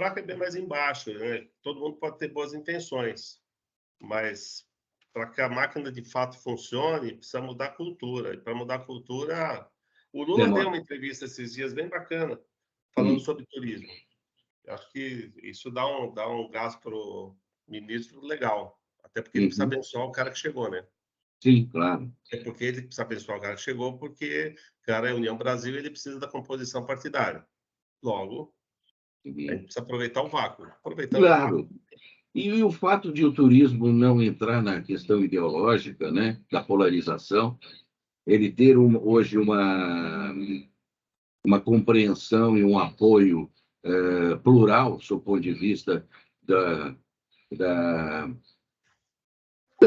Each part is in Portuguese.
buraco é bem mais embaixo, né? Todo mundo pode ter boas intenções, mas para que a máquina de fato funcione, precisa mudar a cultura. E para mudar a cultura, o Lula deu uma entrevista esses dias bem bacana, falando sobre turismo. Eu acho que isso dá um gás para o ministro legal, até porque ele precisa abençoar o cara que chegou, né? Sim, claro. É porque ele precisa abençoar o cara que chegou, porque o cara é União Brasil, ele precisa da composição partidária. Logo, a gente precisa aproveitar o vácuo. Aproveitando Claro. o vácuo. E o fato de o turismo não entrar na questão ideológica, né, da polarização, ele ter hoje uma compreensão e um apoio plural, do seu ponto de vista da, da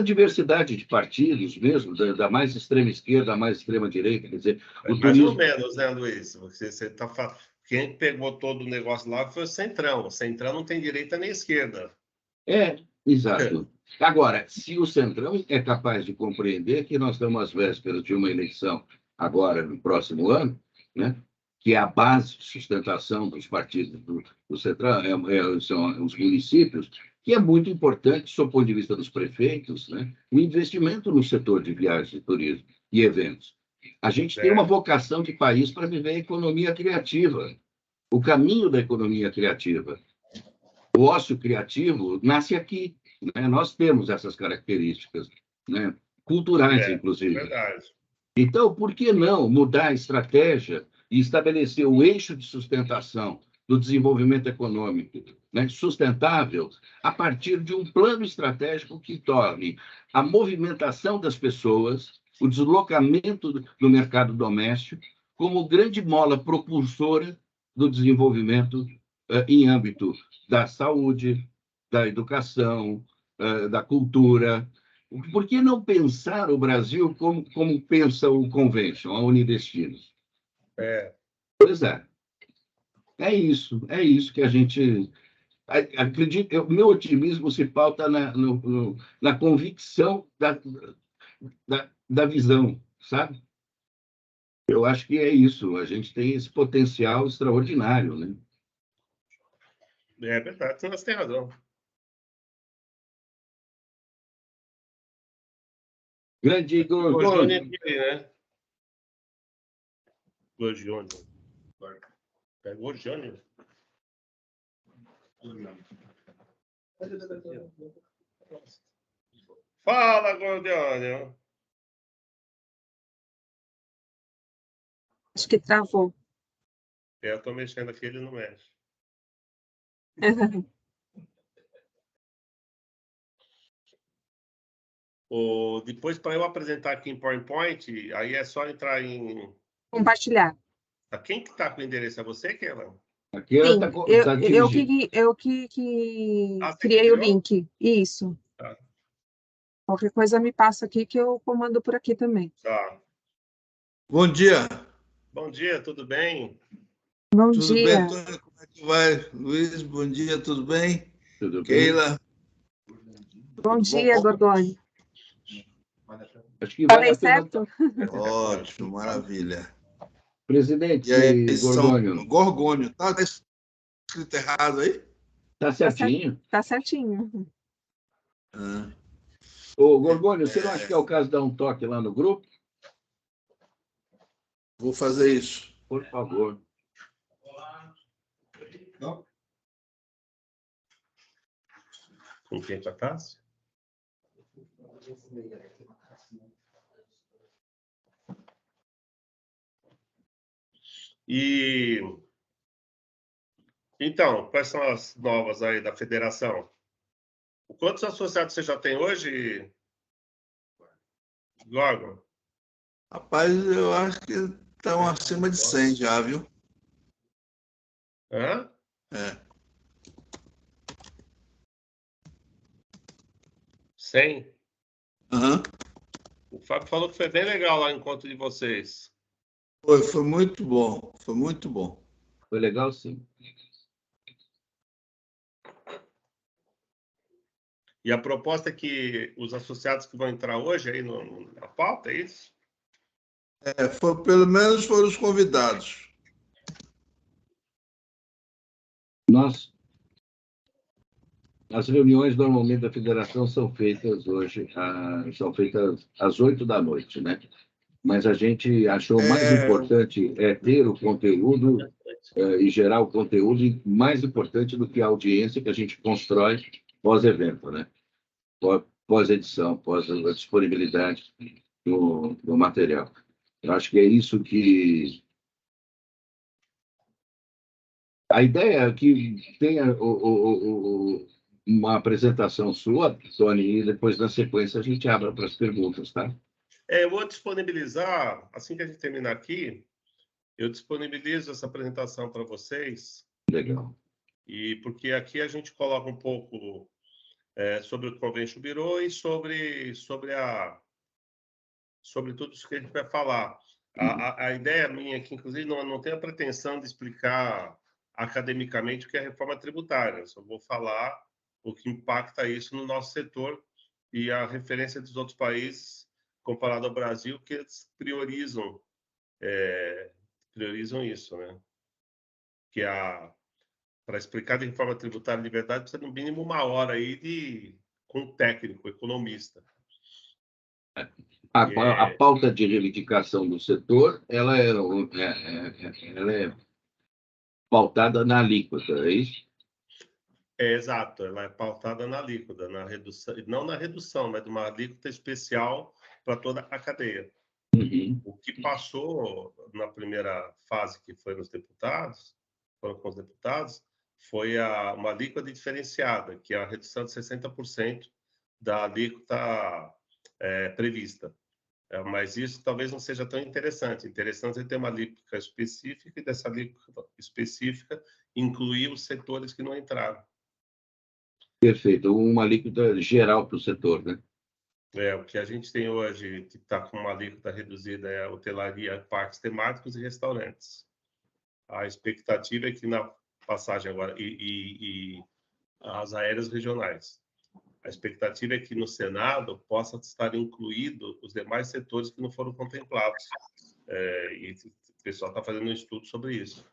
diversidade de partidos mesmo, da mais extrema esquerda, da mais extrema direita, quer dizer, o Mais ou turismo... menos, né, Luiz? Você tá falando. Quem pegou todo o negócio lá foi o Centrão. O Centrão não tem direita nem esquerda. Exato. Agora, se o Centrão é capaz de compreender que nós estamos às vésperas de uma eleição agora, no próximo ano, né, que é a base de sustentação dos partidos do Centrão, são os municípios, que é muito importante, do ponto de vista dos prefeitos, né, o investimento no setor de viagens, de turismo e eventos. A gente tem uma vocação de país para viver a economia criativa, o caminho da economia criativa. O ócio criativo nasce aqui, né? Nós temos essas características, né? Culturais, inclusive. Verdade. Então, por que não mudar a estratégia e estabelecer o eixo de sustentação do desenvolvimento econômico, né, sustentável, a partir de um plano estratégico que torne a movimentação das pessoas, o deslocamento do mercado doméstico, como grande mola propulsora do desenvolvimento em âmbito da saúde, da educação, da cultura. Por que não pensar o Brasil como pensa o Convention, a Unidestinos? Pois é. É isso que a gente... Acredito, o meu otimismo se pauta na convicção da visão, sabe? Eu acho que é isso. A gente tem esse potencial extraordinário, né? É verdade, você tem razão. Grande Igor Gorgoni. Né? Gorgione. É Gorgione. Fala, Gorgione. Acho que travou. Eu estou mexendo aqui, ele não mexe. Depois, para eu apresentar aqui em PowerPoint, aí é só entrar em... Compartilhar. Quem que está com o endereço? É você, Keila? Aqui Sim, eu que criei o link. Isso. Tá. Qualquer coisa me passa aqui que eu comando por aqui também. Tá. Bom dia. Bom dia, tudo bem? Bom Tudo dia. bem, Antônio? Como é que vai? Luiz, bom dia, tudo bem? Tudo bem? Keila? Bom dia, Gorgoni. Acho que vale Falei a pena... certo? Ótimo, maravilha. Presidente E aí, Gorgônio. Gorgônio, tá escrito errado aí? Tá certinho. Tá certinho. Ô, Gorgônio, você não acha que é o caso de dar um toque lá no grupo? Vou fazer isso. Por favor. Não? Com quem tá Cássio? Então, quais são as novas aí da federação? Quantos associados você já tem hoje, Gorgon? Rapaz, eu acho que estão acima de 100 já, viu? Hã? É. 100? Uhum. O Fábio falou que foi bem legal lá o encontro de vocês. Foi muito bom, foi muito bom. Foi legal, sim. E a proposta é que os associados que vão entrar hoje aí na pauta, é isso? Pelo menos foram os convidados. As reuniões normalmente da federação são feitas hoje, são feitas às 8 da noite, né? Mas a gente achou mais importante ter o conteúdo e gerar o conteúdo, e mais importante do que a audiência que a gente constrói pós-evento, né? Pós-edição, pós-disponibilidade do material. Eu acho que é isso que... A ideia é que tenha uma apresentação sua, Tony, e depois, na sequência, a gente abre para as perguntas, tá? Eu vou disponibilizar, assim que a gente terminar aqui, eu disponibilizo essa apresentação para vocês. Legal. E porque aqui a gente coloca um pouco sobre o Convention Bureau e sobre tudo isso que a gente vai falar. A ideia minha aqui, inclusive, não tem a pretensão de explicar academicamente o que é a reforma tributária. Eu só vou falar o que impacta isso no nosso setor e a referência dos outros países comparado ao Brasil, que eles priorizam isso, né? Que para explicar de reforma tributária de verdade precisa no mínimo 1 hora aí com um técnico, economista. A pauta de reivindicação do setor, ela é pautada na alíquota, é isso? Exato, ela é pautada na alíquota, na redução, não na redução, mas de uma alíquota especial para toda a cadeia. Uhum. O que passou na primeira fase, que foi foram com os deputados, foi uma alíquota diferenciada, que é a redução de 60% da alíquota prevista. Mas isso talvez não seja tão interessante. Interessante é ter uma alíquota específica e dessa alíquota específica incluir os setores que não entraram. Perfeito. Uma alíquota geral para o setor, né? O que a gente tem hoje, que está com uma alíquota reduzida, é a hotelaria, parques temáticos e restaurantes. A expectativa é que na passagem agora, e as aéreas regionais, a expectativa é que no Senado possa estar incluído os demais setores que não foram contemplados. E o pessoal está fazendo um estudo sobre isso.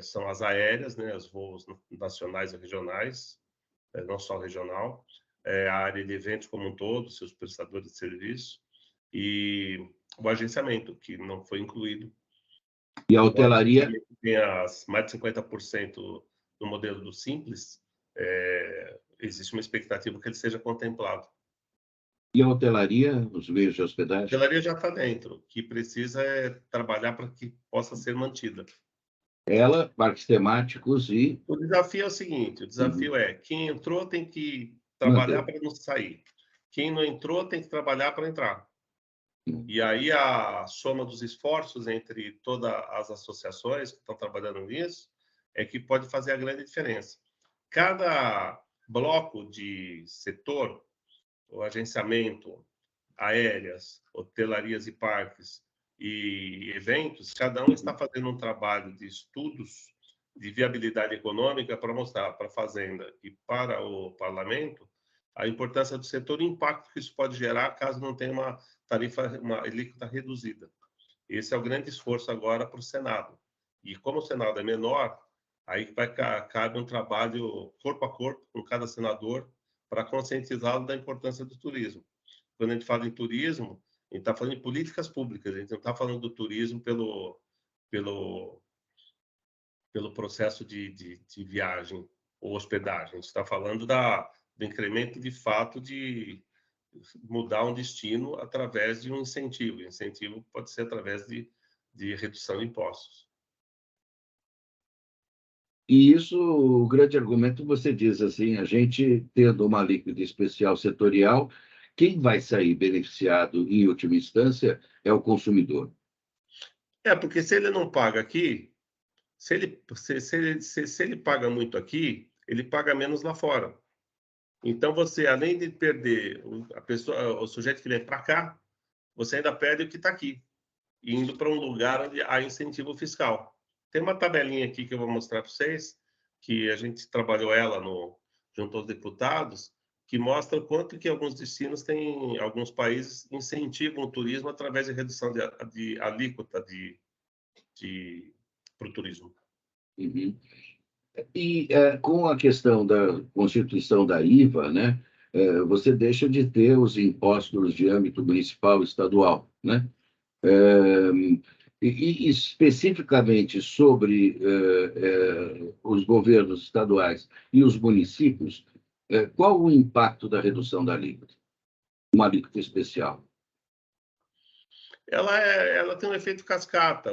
São as aéreas, né, os voos nacionais e regionais, não só regional, a área de eventos como um todo, seus prestadores de serviço, e o agenciamento, que não foi incluído. E a hotelaria? Tem mais de 50% do modelo do Simples, existe uma expectativa que ele seja contemplado. E a hotelaria, os meios de A hospedagem? hotelaria já está dentro, o que precisa é trabalhar para que possa ser mantida. Ela, parques temáticos e... O desafio é o seguinte, o desafio é quem entrou tem que trabalhar para não sair. Quem não entrou tem que trabalhar para entrar. E aí a soma dos esforços entre todas as associações que estão trabalhando nisso é que pode fazer a grande diferença. Cada bloco de setor, o agenciamento, aéreas, hotelarias e parques e eventos, cada um está fazendo um trabalho de estudos de viabilidade econômica para mostrar para a Fazenda e para o Parlamento a importância do setor e o impacto que isso pode gerar caso não tenha uma tarifa, uma alíquota reduzida. Esse é o grande esforço agora para o Senado. E como o Senado é menor, aí cabe um trabalho corpo a corpo com cada senador para conscientizá-lo da importância do turismo. Quando a gente fala em turismo, a gente está falando de políticas públicas, a gente não está falando do turismo pelo processo de viagem ou hospedagem. A gente está falando do incremento de fato de mudar um destino através de um incentivo. O incentivo pode ser através de redução de impostos. E isso, o grande argumento, você diz assim, a gente tendo uma alíquota especial setorial, quem vai sair beneficiado, em última instância, é o consumidor. Porque se ele não paga aqui, se ele paga muito aqui, ele paga menos lá fora. Então, você, além de perder o sujeito que vem para cá, você ainda perde o que está aqui, indo para um lugar onde há incentivo fiscal. Tem uma tabelinha aqui que eu vou mostrar para vocês, que a gente trabalhou ela junto aos deputados, que mostra o quanto que alguns destinos têm, alguns países incentivam o turismo através de redução de alíquota para o turismo. Uhum. E com a questão da constituição da IVA, né, você deixa de ter os impostos de âmbito municipal e estadual, né? E especificamente sobre os governos estaduais e os municípios, qual o impacto da redução da alíquota? Uma alíquota especial. Ela tem um efeito cascata.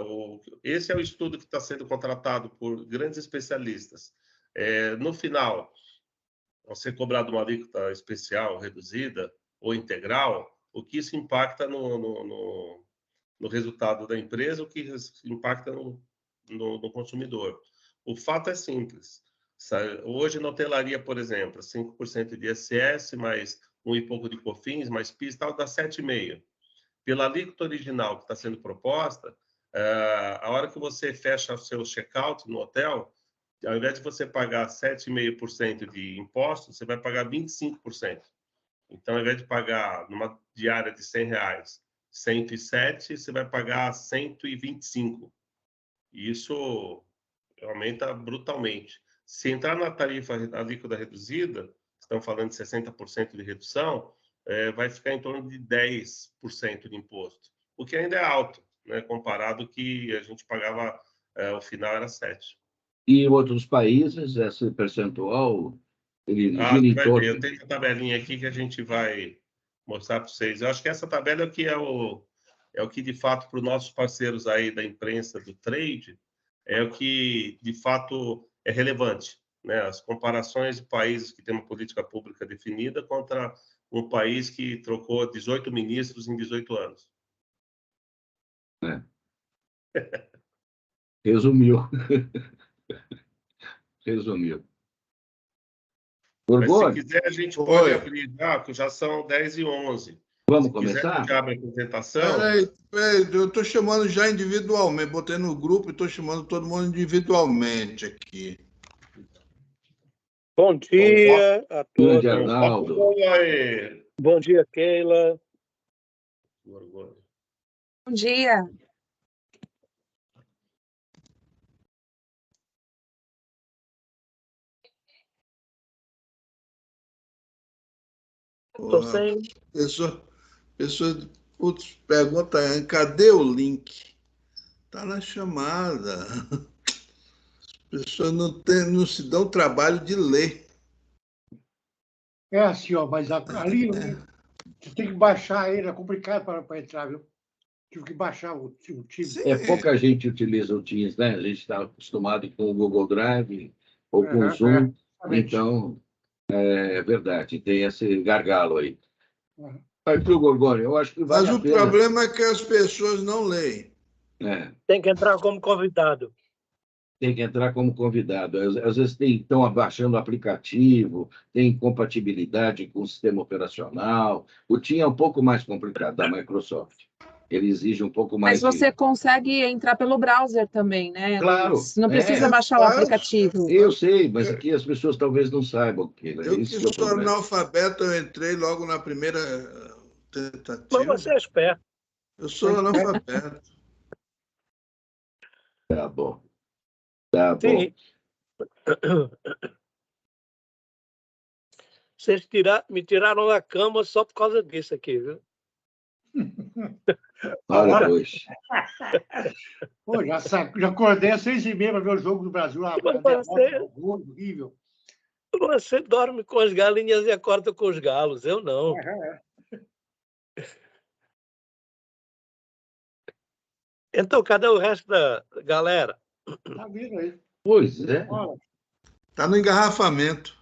Esse é o estudo que está sendo contratado por grandes especialistas. No final, ao ser cobrado uma alíquota especial, reduzida ou integral, o que isso impacta no resultado da empresa, o que impacta no consumidor. O fato é simples. Hoje, na hotelaria, por exemplo, 5% de ISS, mais um e pouco de COFINS, mais PIS, tal, dá 7,5%. Pela alíquota original que está sendo proposta, a hora que você fecha o seu check-out no hotel, ao invés de você pagar 7,5% de imposto, você vai pagar 25%. Então, ao invés de pagar numa diária de R$100, 107, você vai pagar 125. Isso aumenta brutalmente. Se entrar na tarifa alíquota reduzida, estamos falando de 60% de redução, vai ficar em torno de 10% de imposto, o que ainda é alto, né, comparado que a gente pagava, o final era 7%. E em outros países, esse percentual, ele gira Você em vai ver, torno... eu tenho a tabelinha aqui que a gente vai mostrar para vocês. Eu acho que essa tabela é o que de fato, para os nossos parceiros aí da imprensa, do trade, é o que de fato é relevante, né? As comparações de países que têm uma política pública definida contra um país que trocou 18 ministros em 18 anos. Resumiu. Resumiu. Mas se Gorgônio, quiser, a gente pode Oi. abrir já, que já são 10h11. vamos Se quiser, a começar? gente abre a apresentação. Peraí, eu estou chamando já individualmente, botei no grupo e estou chamando todo mundo individualmente aqui. Bom dia a Grande todos. Arnaldo. Bom dia, Keila. Bom dia. Estou sem. Pessoa putz, pergunta, cadê o link? Está na chamada. As pessoas não se dão o trabalho de ler. É assim, ó, mas ali você tem que baixar ele, é complicado para entrar, viu? Tive que baixar o Teams. Pouca gente utiliza o Teams, né? A gente está acostumado com o Google Drive ou com o Zoom, então é verdade, tem esse gargalo aí. Mas, Gorgônio, eu acho que vale Mas a o pena. problema é que as pessoas não leem. Tem que entrar como convidado. Tem que entrar como convidado. Às vezes estão abaixando o aplicativo, tem compatibilidade com o sistema operacional. O Teams é um pouco mais complicado da Microsoft. Ele exige um pouco mais Mas você consegue entrar pelo browser também, né, Claro, Luiz? Não precisa baixar o aplicativo. Eu sei, mas aqui as pessoas talvez não saibam que é Eu isso que que é o sou problema. analfabeto, eu entrei logo na primeira tentativa. Mas você é esperto. Eu sou analfabeto. Tá bom. Tá bom. Sim. Vocês me tiraram da cama só por causa disso aqui, viu? Olha, pois. Pô, já acordei às 6h30 para ver o jogo do Brasil. Horrível. Você dorme com as galinhas e acorda com os galos. Eu não. Então, cadê o resto da galera? Tá vindo aí. Pois é. Está no engarrafamento.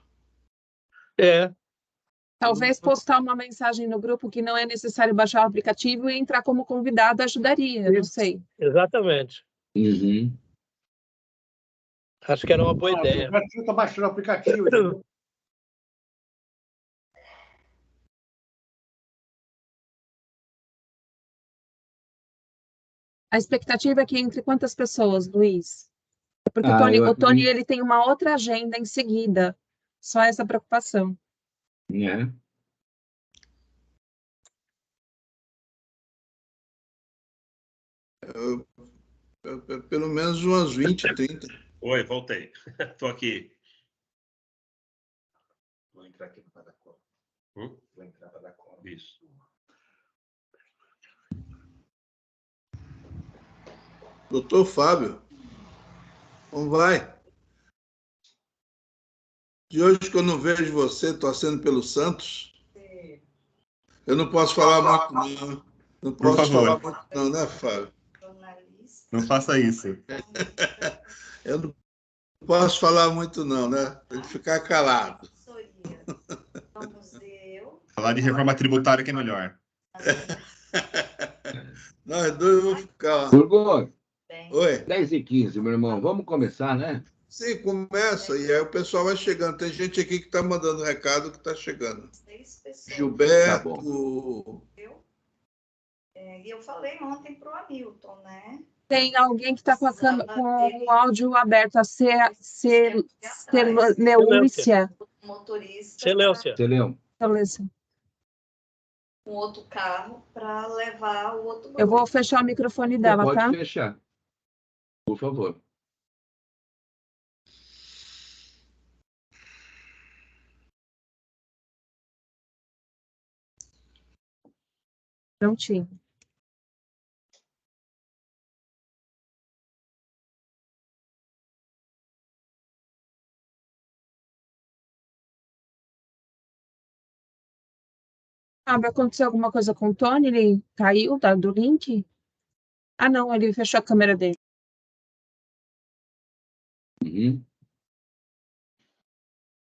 Talvez postar uma mensagem no grupo que não é necessário baixar o aplicativo e entrar como convidado ajudaria, não sei. Exatamente. Uhum. Acho que era uma boa ideia. O Brasil está baixando o aplicativo, entendeu? A expectativa é que entre quantas pessoas, Luiz? Porque eu o Tony acredito. ele tem uma outra agenda em seguida. Só essa preocupação. É. Pelo menos umas 20, 30. Oi, voltei. Estou aqui. Vou entrar aqui para dar conta. Vou entrar para dar conta. Isso. Doutor Fábio, como vai? De hoje que eu não vejo você torcendo pelo Santos, eu não posso falar muito, não. Não Por posso favor. falar muito, não, né, Fábio? Não faça isso. Eu não posso falar muito, não, né? Tem que ficar calado. Falar de reforma tributária que é melhor. Nós dois vamos ficar. Gorgônio, Oi? 10h15, meu irmão. Vamos começar, né? Sim, começa, e aí o pessoal vai chegando. Tem gente aqui que está mandando recado que está chegando. Tá Gilberto. bom. E eu falei ontem para o Hamilton, né? Tem alguém que está com o áudio aberto, a Leúcia. Motorista Excelência. Celeu, com outro carro para levar o outro grupo. Eu vou fechar o microfone você dela, pode tá? fechar, por favor. Prontinho. Aconteceu alguma coisa com o Tony? Ele caiu do link? Ah, não, ele fechou a câmera dele. Uhum.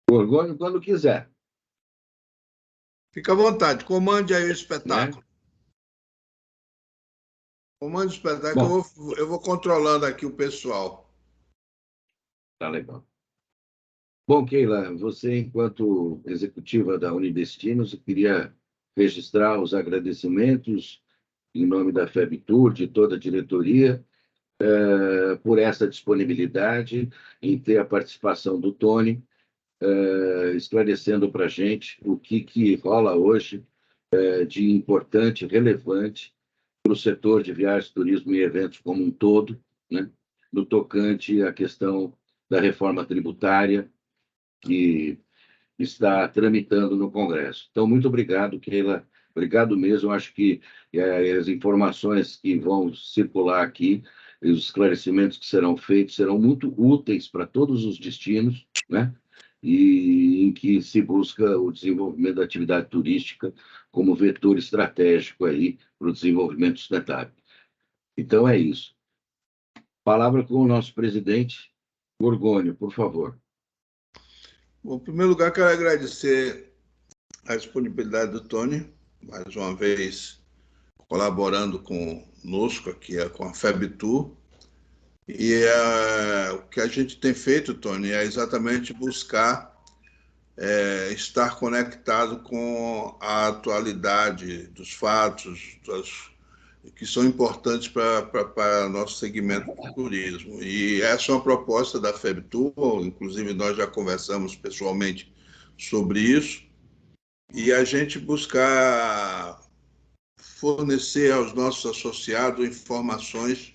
Gorgônio, quando quiser. Fica à vontade, comande aí o Né? espetáculo. Comande o espetáculo, Bom. eu vou controlando aqui o pessoal. Tá legal. Bom, Keila, você, enquanto executiva da Unidestinos, eu queria registrar os agradecimentos em nome da FEBTUR, de toda a diretoria, por essa disponibilidade em ter a participação do Tony, esclarecendo para a gente o que rola hoje de importante, relevante para o setor de viagens, turismo e eventos como um todo, né? No tocante à questão da reforma tributária, que está tramitando no Congresso. Então, muito obrigado, Keila. Obrigado mesmo. Acho que as informações que vão circular aqui, os esclarecimentos que serão feitos, serão muito úteis para todos os destinos, né? E em que se busca o desenvolvimento da atividade turística como vetor estratégico aí para o desenvolvimento sustentável. Então, é isso. Palavra com o nosso presidente, Gorgônio, por favor. Bom, em primeiro lugar, quero agradecer a disponibilidade do Tony, mais uma vez colaborando conosco aqui, com a FEBTUR. E o que a gente tem feito, Tony, é exatamente buscar estar conectado com a atualidade dos fatos, que são importantes para nosso segmento do turismo. E essa é uma proposta da FEBTUR, inclusive nós já conversamos pessoalmente sobre isso, e a gente buscar fornecer aos nossos associados informações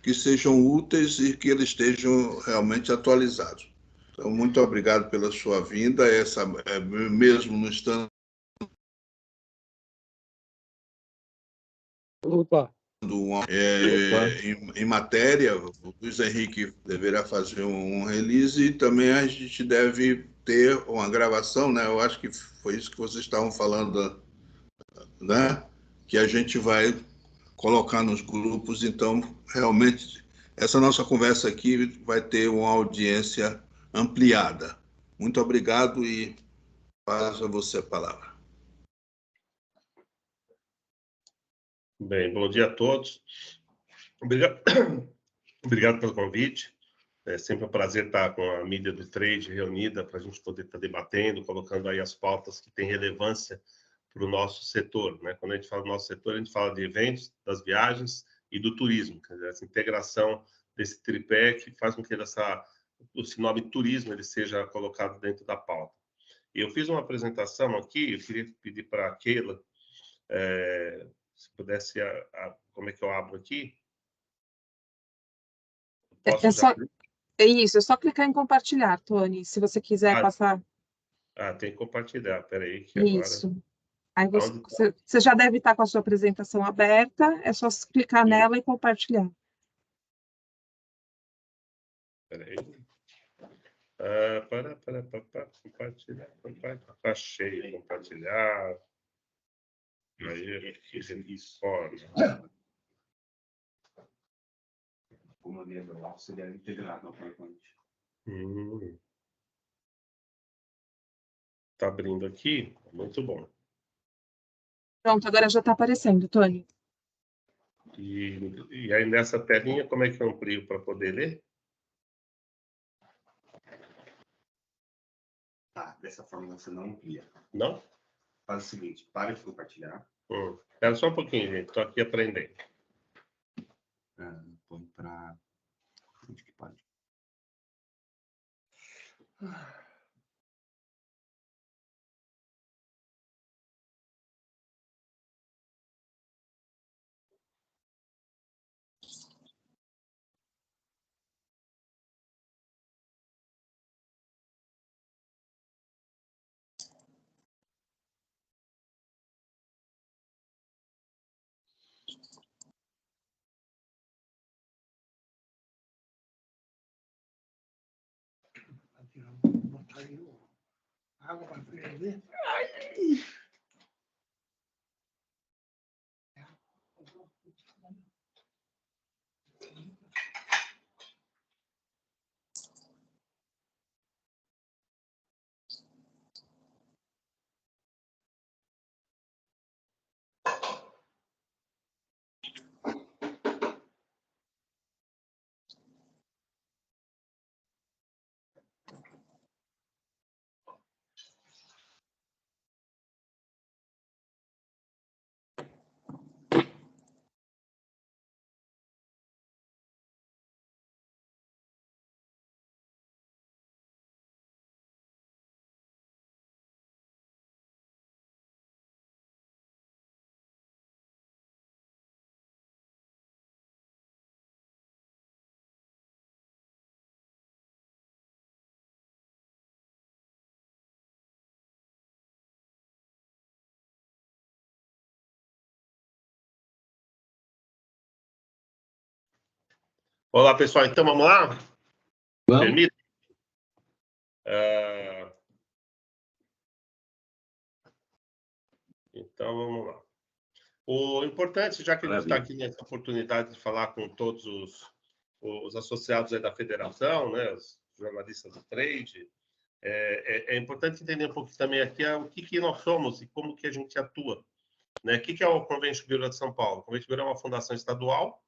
que sejam úteis e que eles estejam realmente atualizados. Então, muito obrigado pela sua vinda, mesmo no estando Opa. em matéria, o Luiz Henrique deverá fazer um release e também a gente deve ter uma gravação, né? Eu acho que foi isso que vocês estavam falando, né? Que a gente vai colocar nos grupos. Então, realmente, essa nossa conversa aqui vai ter uma audiência ampliada. Muito obrigado e passo a você a palavra. Bem, bom dia a todos. Obrigado pelo convite. É sempre um prazer estar com a mídia do trade reunida para a gente poder estar debatendo, colocando aí as pautas que têm relevância para o nosso setor, né? Quando a gente fala do nosso setor, a gente fala de eventos, das viagens e do turismo, quer dizer, essa integração desse tripé que faz com que esse nome turismo ele seja colocado dentro da pauta. E eu fiz uma apresentação aqui, eu queria pedir para a Keila, se pudesse, como é que eu abro aqui? É isso, é só clicar em compartilhar, Tony, se você quiser passar. Tem que compartilhar. Peraí, que agora... Isso. Aí Onde tá? você já deve estar com a sua apresentação aberta, é só clicar nela e compartilhar. Peraí. Compartilhar. Achei, compartilhar. Aí, isso. Como ali lá, você deve integrar no PowerPoint. Tá abrindo aqui? Muito bom. Pronto, agora já está aparecendo, Tony. E aí, nessa telinha, como é que eu amplio para poder ler? Dessa forma você não amplia. Não? Faz o seguinte, para de compartilhar. Espera só um pouquinho, gente. Estou aqui aprendendo. Põe para... Onde que pode? Água para ferver. Olá, pessoal. Então, vamos lá? Vamos. Permite? Então, vamos lá. O importante, já que a gente está aqui nessa oportunidade de falar com todos os associados aí da federação, né, os jornalistas do trade, é importante entender um pouco também aqui o que nós somos e como que a gente atua. Né? O que é o Convention Bureau de São Paulo? O Convention Bureau é uma fundação estadual,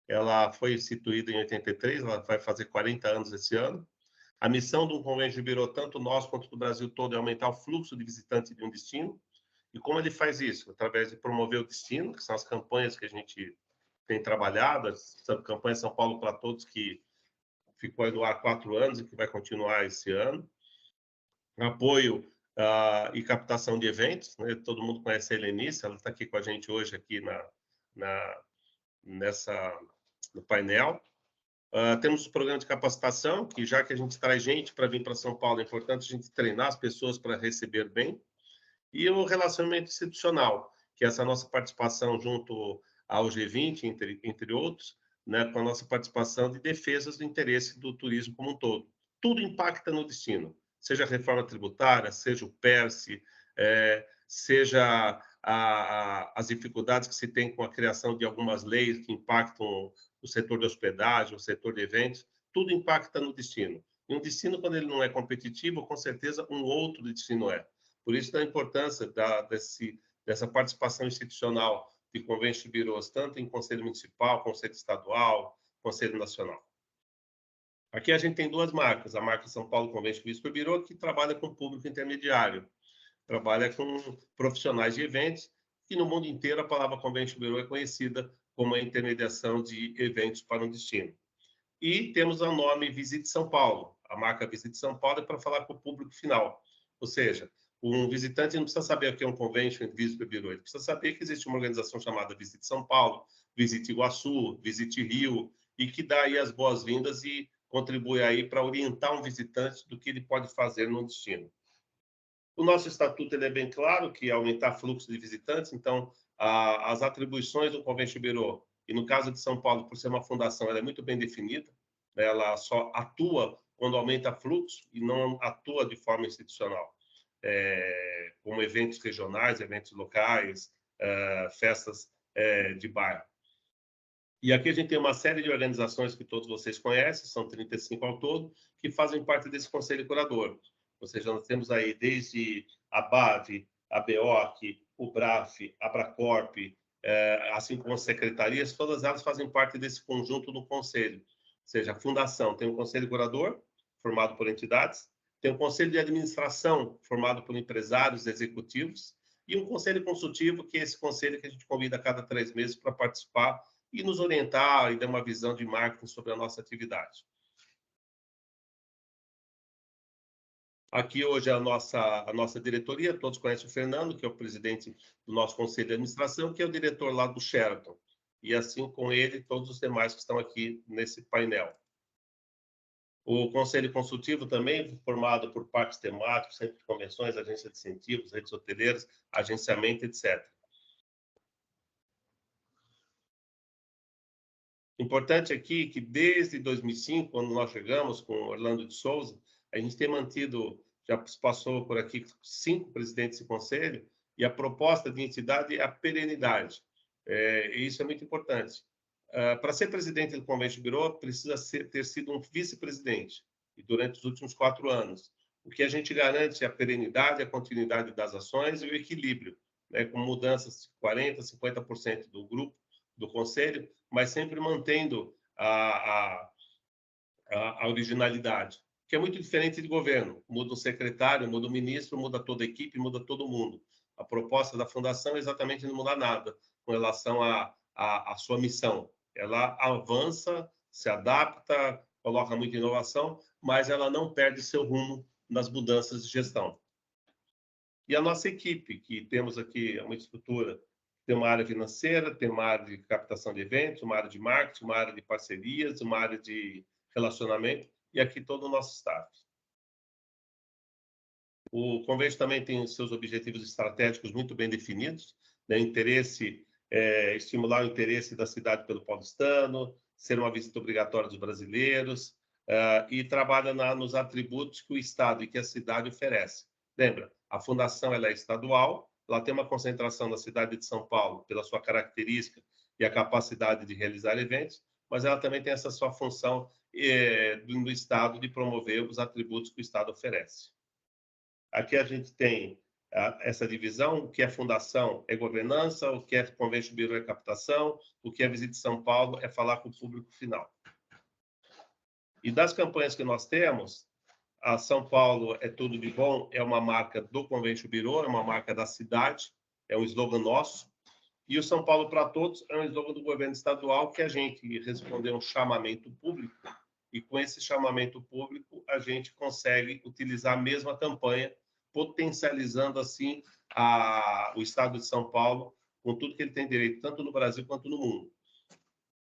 ela foi instituída em 83, ela vai fazer 40 anos esse ano. A missão do Convention Bureau, tanto nós quanto do Brasil todo, é aumentar o fluxo de visitantes de um destino. E como ele faz isso? Através de promover o destino, que são as campanhas que a gente tem trabalhado, a campanha São Paulo para Todos, que ficou aí no ar há 4 anos e que vai continuar esse ano. Apoio e captação de eventos, né? Todo mundo conhece a Helenice, ela está aqui com a gente hoje aqui no painel. Temos o programa de capacitação, que já que a gente traz gente para vir para São Paulo, é importante a gente treinar as pessoas para receber bem. E o relacionamento institucional, que é essa nossa participação junto ao G20, entre outros, né, com a nossa participação de defesas do interesse do turismo como um todo. Tudo impacta no destino, seja a reforma tributária, seja o PERSE, seja as dificuldades que se tem com a criação de algumas leis que impactam o setor de hospedagem, o setor de eventos, tudo impacta no destino. E um destino, quando ele não é competitivo, com certeza um outro destino é. Por isso, a importância dessa participação institucional de convention bureaus, tanto em Conselho Municipal, Conselho Estadual, Conselho Nacional. Aqui a gente tem 2 marcas. A marca São Paulo Convention Bureau, que trabalha com público intermediário, trabalha com profissionais de eventos, e no mundo inteiro a palavra Convention Bureau é conhecida como a intermediação de eventos para um destino. E temos o nome Visite São Paulo. A marca Visite São Paulo é para falar com o público final, ou seja, um visitante não precisa saber o que é um Convention Business Bureau, ele precisa saber que existe uma organização chamada Visite São Paulo, Visite Iguaçu, Visite Rio, e que dá aí as boas-vindas e contribui aí para orientar um visitante do que ele pode fazer no destino. O nosso estatuto ele é bem claro, que é aumentar fluxo de visitantes, então as atribuições do Convention Bureau, e no caso de São Paulo, por ser uma fundação, ela é muito bem definida, né? Ela só atua quando aumenta fluxo e não atua de forma institucional, como eventos regionais, eventos locais, festas de bairro. E aqui a gente tem uma série de organizações que todos vocês conhecem, são 35 ao todo, que fazem parte desse conselho curador. Ou seja, nós temos aí desde a BAV, a BEOC, o BRAF, a Abracorp, assim como as secretarias, todas elas fazem parte desse conjunto do conselho. Ou seja, a fundação tem um conselho curador, formado por entidades, tem um conselho de administração, formado por empresários executivos, e um conselho consultivo, que é esse conselho que a gente convida a cada 3 meses para participar e nos orientar e dar uma visão de marketing sobre a nossa atividade. Aqui hoje é a nossa diretoria, todos conhecem o Fernando, que é o presidente do nosso conselho de administração, que é o diretor lá do Sheraton, e assim com ele todos os demais que estão aqui nesse painel. O conselho consultivo também, formado por parques temáticos, centro de convenções, agência de incentivos, redes hoteleiras, agenciamento, etc. Importante aqui que desde 2005, quando nós chegamos com Orlando de Souza, a gente tem mantido, já passou por aqui 5 presidentes de conselho, e a proposta de entidade é a perenidade. E isso é muito importante. Para ser presidente do Convention Bureau, precisa ter sido um vice-presidente, e durante os últimos 4 anos. O que a gente garante é a perenidade, a continuidade das ações e o equilíbrio, né, com mudanças de 40%, 50% do grupo, do conselho, mas sempre mantendo a originalidade, que é muito diferente de governo. Muda o secretário, muda o ministro, muda toda a equipe, muda todo mundo. A proposta da fundação é exatamente não mudar nada com relação à sua missão. Ela avança, se adapta, coloca muita inovação, mas ela não perde seu rumo nas mudanças de gestão. E a nossa equipe, que temos aqui uma estrutura, tem uma área financeira, tem uma área de captação de eventos, uma área de marketing, uma área de parcerias, uma área de relacionamento, e aqui todo o nosso staff. O Convention também tem seus objetivos estratégicos muito bem definidos, né? Estimular o interesse da cidade pelo paulistano, ser uma visita obrigatória dos brasileiros, e trabalha nos atributos que o Estado e que a cidade oferece. Lembra, a fundação ela é estadual, ela tem uma concentração na cidade de São Paulo pela sua característica e a capacidade de realizar eventos, mas ela também tem essa sua função do Estado de promover os atributos que o Estado oferece. Aqui a gente tem essa divisão: o que é fundação é governança, o que é Convention Bureau é captação, o que é Visita São Paulo é falar com o público final. E das campanhas que nós temos, a São Paulo é tudo de bom, é uma marca do Convention Bureau, é uma marca da cidade, é um slogan nosso. E o São Paulo para Todos é um slogan do governo estadual, que a gente respondeu um chamamento público, e com esse chamamento público a gente consegue utilizar a mesma campanha, potencializando assim o estado de São Paulo com tudo que ele tem direito, tanto no Brasil quanto no mundo.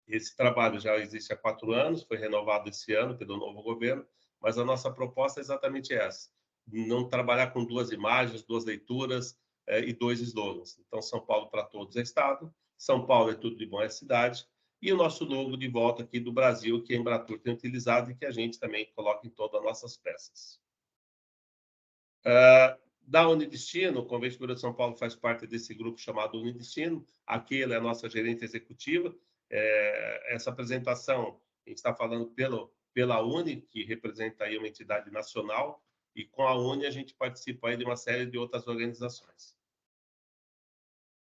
Esse trabalho já existe há 4 anos, foi renovado esse ano pelo novo governo, mas a nossa proposta é exatamente essa: não trabalhar com 2 imagens, 2 leituras e 2 slogans. Então, São Paulo para Todos é Estado, São Paulo é tudo de bom é cidade, e o nosso logo de volta aqui do Brasil, que a Embratur tem utilizado e que a gente também coloca em todas as nossas peças. Da Unidestino, o Convention Bureau de São Paulo faz parte desse grupo chamado Unidestino. Aqui ela é a nossa gerente executiva. Essa apresentação, a gente está falando pela Uni, que representa aí uma entidade nacional, e com a Uni a gente participa aí de uma série de outras organizações.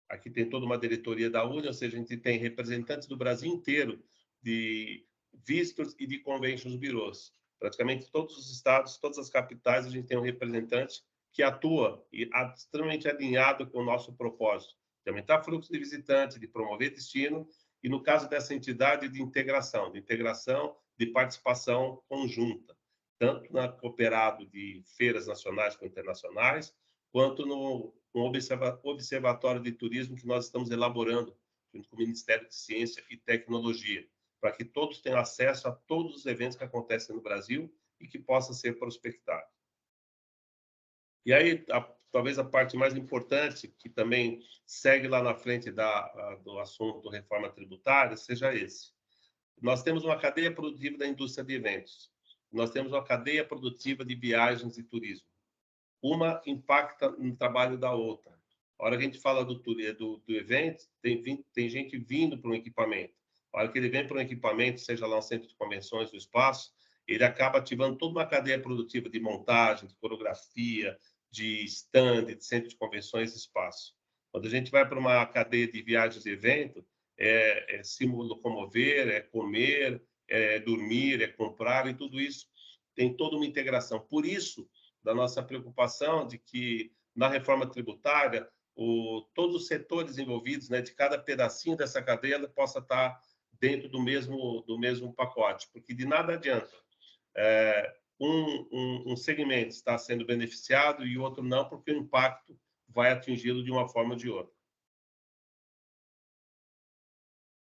Aqui tem toda uma diretoria da Uni, ou seja, a gente tem representantes do Brasil inteiro de vistos e de conventions bureaus. Praticamente todos os estados, todas as capitais, a gente tem um representante que atua e extremamente alinhado com o nosso propósito de aumentar fluxo de visitantes, de promover destino, e no caso dessa entidade, de integração, de participação conjunta, tanto na cooperado de feiras nacionais com internacionais, quanto no observatório de turismo que nós estamos elaborando junto com o Ministério de Ciência e Tecnologia. para que todos tenham acesso a todos os eventos que acontecem no Brasil e que possa ser prospectado. E aí, talvez a parte mais importante, que também segue lá na frente do assunto reforma tributária, seja esse. Nós temos uma cadeia produtiva da indústria de eventos. Nós temos uma cadeia produtiva de viagens e turismo. Uma impacta no trabalho da outra. A hora que a gente fala do evento, tem gente vindo para um equipamento. A hora que ele vem para um equipamento, seja lá um centro de convenções, um espaço, ele acaba ativando toda uma cadeia produtiva de montagem, de coreografia, de stand, de centro de convenções e espaço. Quando a gente vai para uma cadeia de viagens e evento, é se locomover, é comer, é dormir, é comprar, e tudo isso tem toda uma integração. Por isso, da nossa preocupação de que, na reforma tributária, todos os setores envolvidos, né, de cada pedacinho dessa cadeia, possa estar dentro do mesmo pacote, porque de nada adianta um segmento estar sendo beneficiado e o outro não, porque o impacto vai atingi-lo de uma forma ou de outra.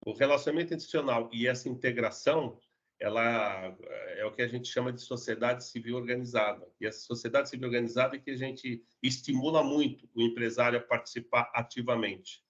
O relacionamento institucional e essa integração, ela é o que a gente chama de sociedade civil organizada. E essa sociedade civil organizada é que a gente estimula muito o empresário a participar ativamente.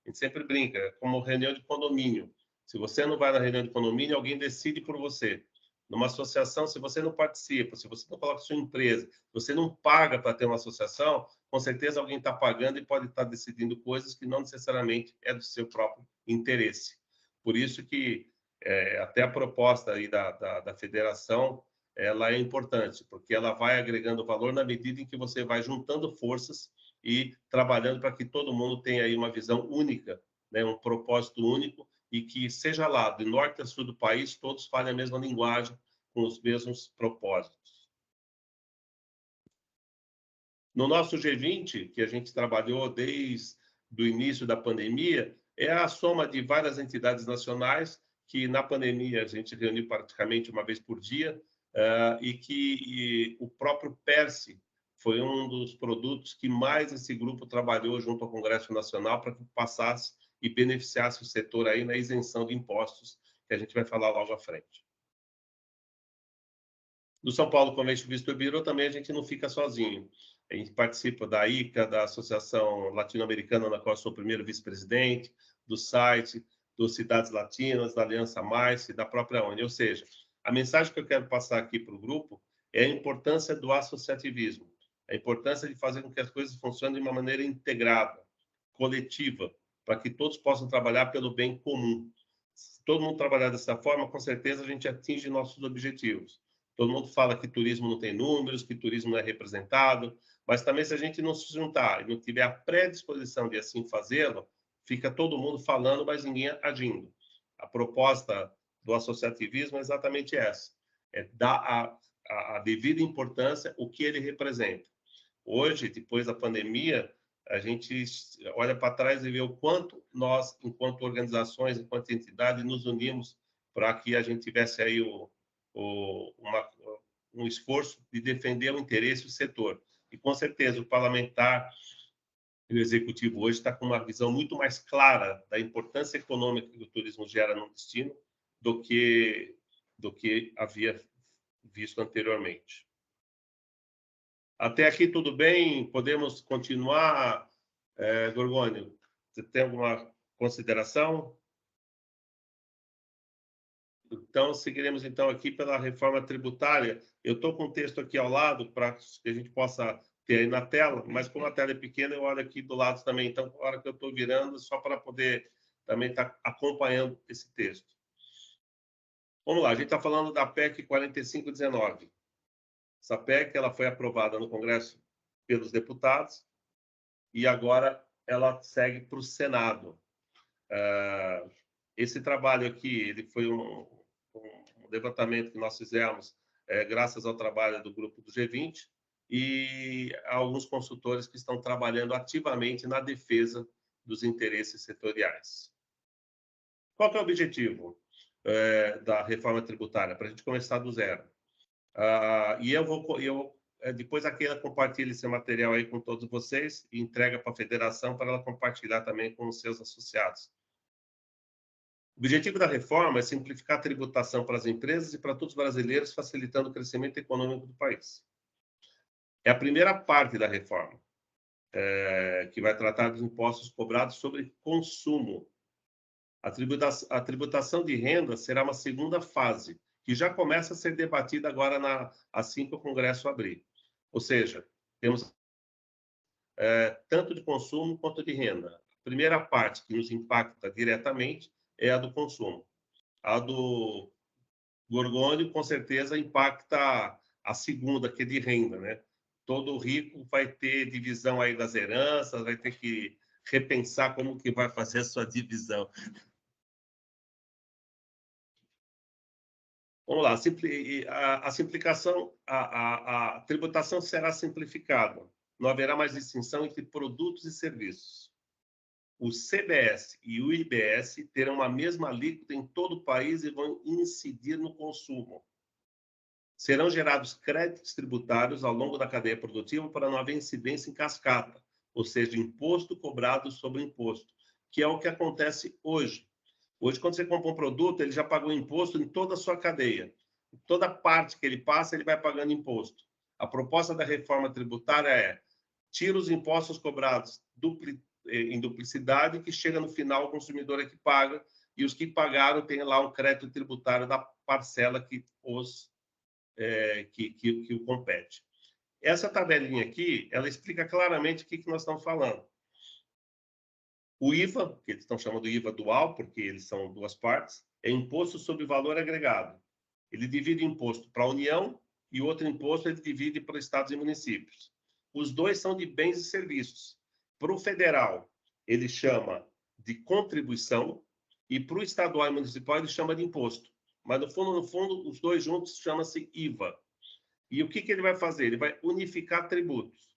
A gente sempre brinca, é como reunião de condomínio. Se você não vai na reunião de condomínio, alguém decide por você. Numa associação, se você não participa, se você não coloca sua empresa, se você não paga para ter uma associação, com certeza alguém está pagando e pode estar decidindo coisas que não necessariamente é do seu próprio interesse. Por isso que até a proposta aí da federação, ela é importante, porque ela vai agregando valor na medida em que você vai juntando forças e trabalhando para que todo mundo tenha aí uma visão única, né, um propósito único, e que, seja lá do norte a sul do país, todos falem a mesma linguagem, com os mesmos propósitos. No nosso G20, que a gente trabalhou desde o início da pandemia, é a soma de várias entidades nacionais que, na pandemia, a gente reuniu praticamente uma vez por dia, e o próprio PERSE foi um dos produtos que mais esse grupo trabalhou junto ao Congresso Nacional para que passasse e beneficiasse o setor aí na isenção de impostos, que a gente vai falar logo à frente. Do São Paulo Convention Visitor Bureau também a gente não fica sozinho. A gente participa da ICA, da Associação Latino-Americana, na qual eu sou o primeiro vice-presidente, do site, dos Cidades Latinas, da Aliança Mais e da própria ONU. Ou seja, a mensagem que eu quero passar aqui para o grupo é a importância do associativismo, a importância de fazer com que as coisas funcionem de uma maneira integrada, coletiva, para que todos possam trabalhar pelo bem comum. Se todo mundo trabalhar dessa forma, com certeza a gente atinge nossos objetivos. Todo mundo fala que turismo não tem números, que turismo não é representado, mas também se a gente não se juntar e não tiver a predisposição de assim fazê-lo, fica todo mundo falando, mas ninguém agindo. A proposta do associativismo é exatamente essa, é dar a devida importância o que ele representa. Hoje, depois da pandemia, a gente olha para trás e vê o quanto nós, enquanto organizações, enquanto entidade, nos unimos para que a gente tivesse aí um esforço de defender o interesse do setor. E, com certeza, o parlamentar e o executivo hoje está com uma visão muito mais clara da importância econômica que o turismo gera no destino do que havia visto anteriormente. Até aqui tudo bem? Podemos continuar, Gorgônio? Você tem alguma consideração? Então, seguiremos então aqui pela reforma tributária. Eu estou com o texto aqui ao lado para que a gente possa ter aí na tela, mas como a tela é pequena, eu olho aqui do lado também. Então, na hora que eu estou virando, só para poder também estar acompanhando esse texto. Vamos lá, a gente está falando da PEC 4519. Essa PEC ela foi aprovada no Congresso pelos deputados e agora ela segue para o Senado. Esse trabalho aqui ele foi um levantamento que nós fizemos graças ao trabalho do grupo do G20 e alguns consultores que estão trabalhando ativamente na defesa dos interesses setoriais. Qual que é o objetivo da reforma tributária? Para a gente começar do zero. E depois a Keila compartilha esse material aí com todos vocês e entrega para a federação para ela compartilhar também com os seus associados. O objetivo da reforma é simplificar a tributação para as empresas e para todos os brasileiros, facilitando o crescimento econômico do país. É a primeira parte da reforma, que vai tratar dos impostos cobrados sobre consumo. A tributação de renda será uma segunda fase, que já começa a ser debatida agora assim que o Congresso abrir. Ou seja, temos tanto de consumo quanto de renda. A primeira parte que nos impacta diretamente é a do consumo. A do Gorgônio, com certeza, impacta a segunda, que é de renda, né? Todo rico vai ter divisão aí das heranças, vai ter que repensar como que vai fazer a sua divisão. Vamos lá, a simplificação, a tributação será simplificada. Não haverá mais distinção entre produtos e serviços. O CBS e o IBS terão a mesma alíquota em todo o país e vão incidir no consumo. Serão gerados créditos tributários ao longo da cadeia produtiva para não haver incidência em cascata, ou seja, imposto cobrado sobre imposto, que é o que acontece hoje. Hoje, quando você compra um produto, ele já pagou imposto em toda a sua cadeia. Em toda parte que ele passa, ele vai pagando imposto. A proposta da reforma tributária é tira os impostos cobrados em duplicidade, que chega no final, o consumidor é que paga, e os que pagaram têm lá um crédito tributário da parcela que o compete. Essa tabelinha aqui, ela explica claramente o que nós estamos falando. O IVA, que eles estão chamando de IVA dual, porque eles são duas partes, é imposto sobre valor agregado. Ele divide imposto para a União e outro imposto ele divide para estados e municípios. Os dois são de bens e serviços. Para o federal, ele chama de contribuição e para o estadual e municipal ele chama de imposto. Mas, no fundo, os dois juntos chamam-se IVA. E o que ele vai fazer? Ele vai unificar tributos.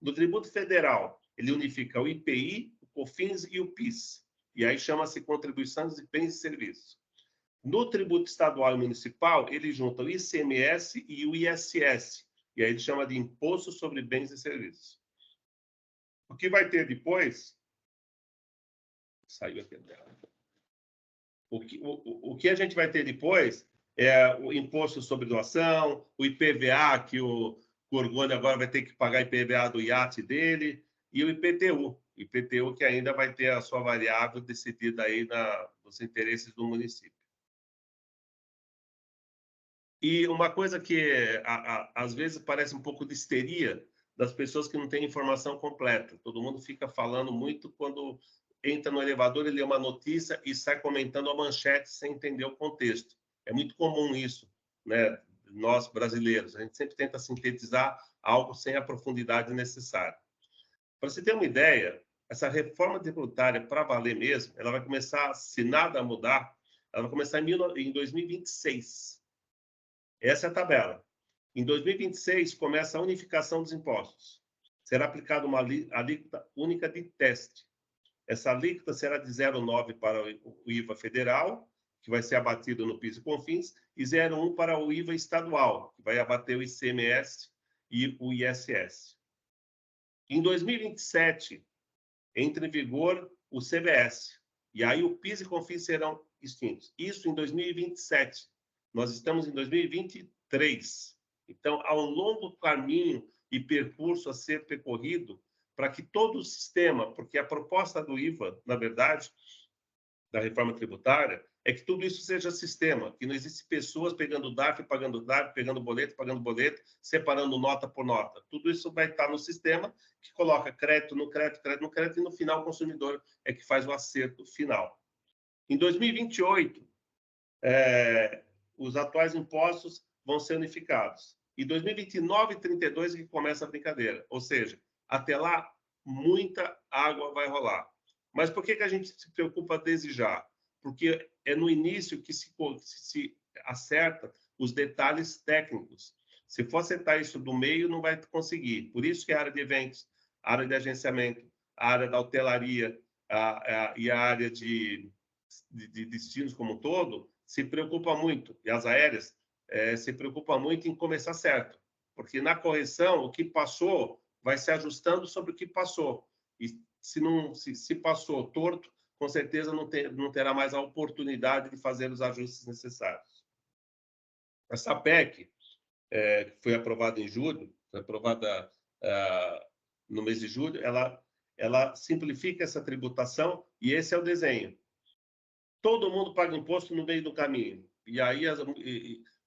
No tributo federal, ele unifica o IPI, o COFINS e o PIS. E aí chama-se contribuições de bens e serviços. No tributo estadual e municipal, ele junta o ICMS e o ISS. E aí ele chama de Imposto sobre Bens e Serviços. O que vai ter depois... Saiu aqui dela. O que a gente vai ter depois é o imposto sobre doação, o IPVA, que o Gorgônio agora vai ter que pagar IPVA do iate dele, e o IPTU. O IPTU que ainda vai ter a sua variável decidida aí nos interesses do município. E uma coisa que às vezes parece um pouco de histeria das pessoas que não têm informação completa. Todo mundo fica falando muito quando entra no elevador e lê uma notícia e sai comentando a manchete sem entender o contexto. É muito comum isso, né? Nós, brasileiros. A gente sempre tenta sintetizar algo sem a profundidade necessária. Para você ter uma ideia, essa reforma tributária, para valer mesmo, ela vai começar, se nada mudar, ela vai começar em 2026. Essa é a tabela. Em 2026, começa a unificação dos impostos. Será aplicada uma alíquota única de teste. Essa alíquota será de 0,9 para o IVA federal, que vai ser abatido no PIS e COFINS, e 0,1 para o IVA estadual, que vai abater o ICMS e o ISS. Em 2027, entra em vigor o CBS, e aí o PIS e COFINS serão extintos. Isso em 2027. Nós estamos em 2023. Então, há um longo caminho e percurso a ser percorrido para que todo o sistema, porque a proposta do IVA, na verdade, da reforma tributária, é que tudo isso seja sistema, que não existe pessoas pegando DARF, pagando DARF, pegando boleto, separando nota por nota. Tudo isso vai estar no sistema que coloca crédito no crédito, crédito no crédito, e no final o consumidor é que faz o acerto final. Em 2028, os atuais impostos vão ser unificados. Em 2029 e 32 é que começa a brincadeira. Ou seja, até lá, muita água vai rolar. Mas por que a gente se preocupa desde já? Porque é no início que se acerta os detalhes técnicos. Se for acertar isso do meio, não vai conseguir. Por isso que a área de eventos, a área de agenciamento, a área da hotelaria e a área de destinos como um todo se preocupa muito, e as aéreas se preocupa muito em começar certo. Porque na correção, o que passou vai se ajustando sobre o que passou. E se passou torto, com certeza não terá mais a oportunidade de fazer os ajustes necessários. Essa PEC, que foi aprovada em julho, foi aprovada no mês de julho, ela simplifica essa tributação e esse é o desenho. Todo mundo paga imposto no meio do caminho. E aí,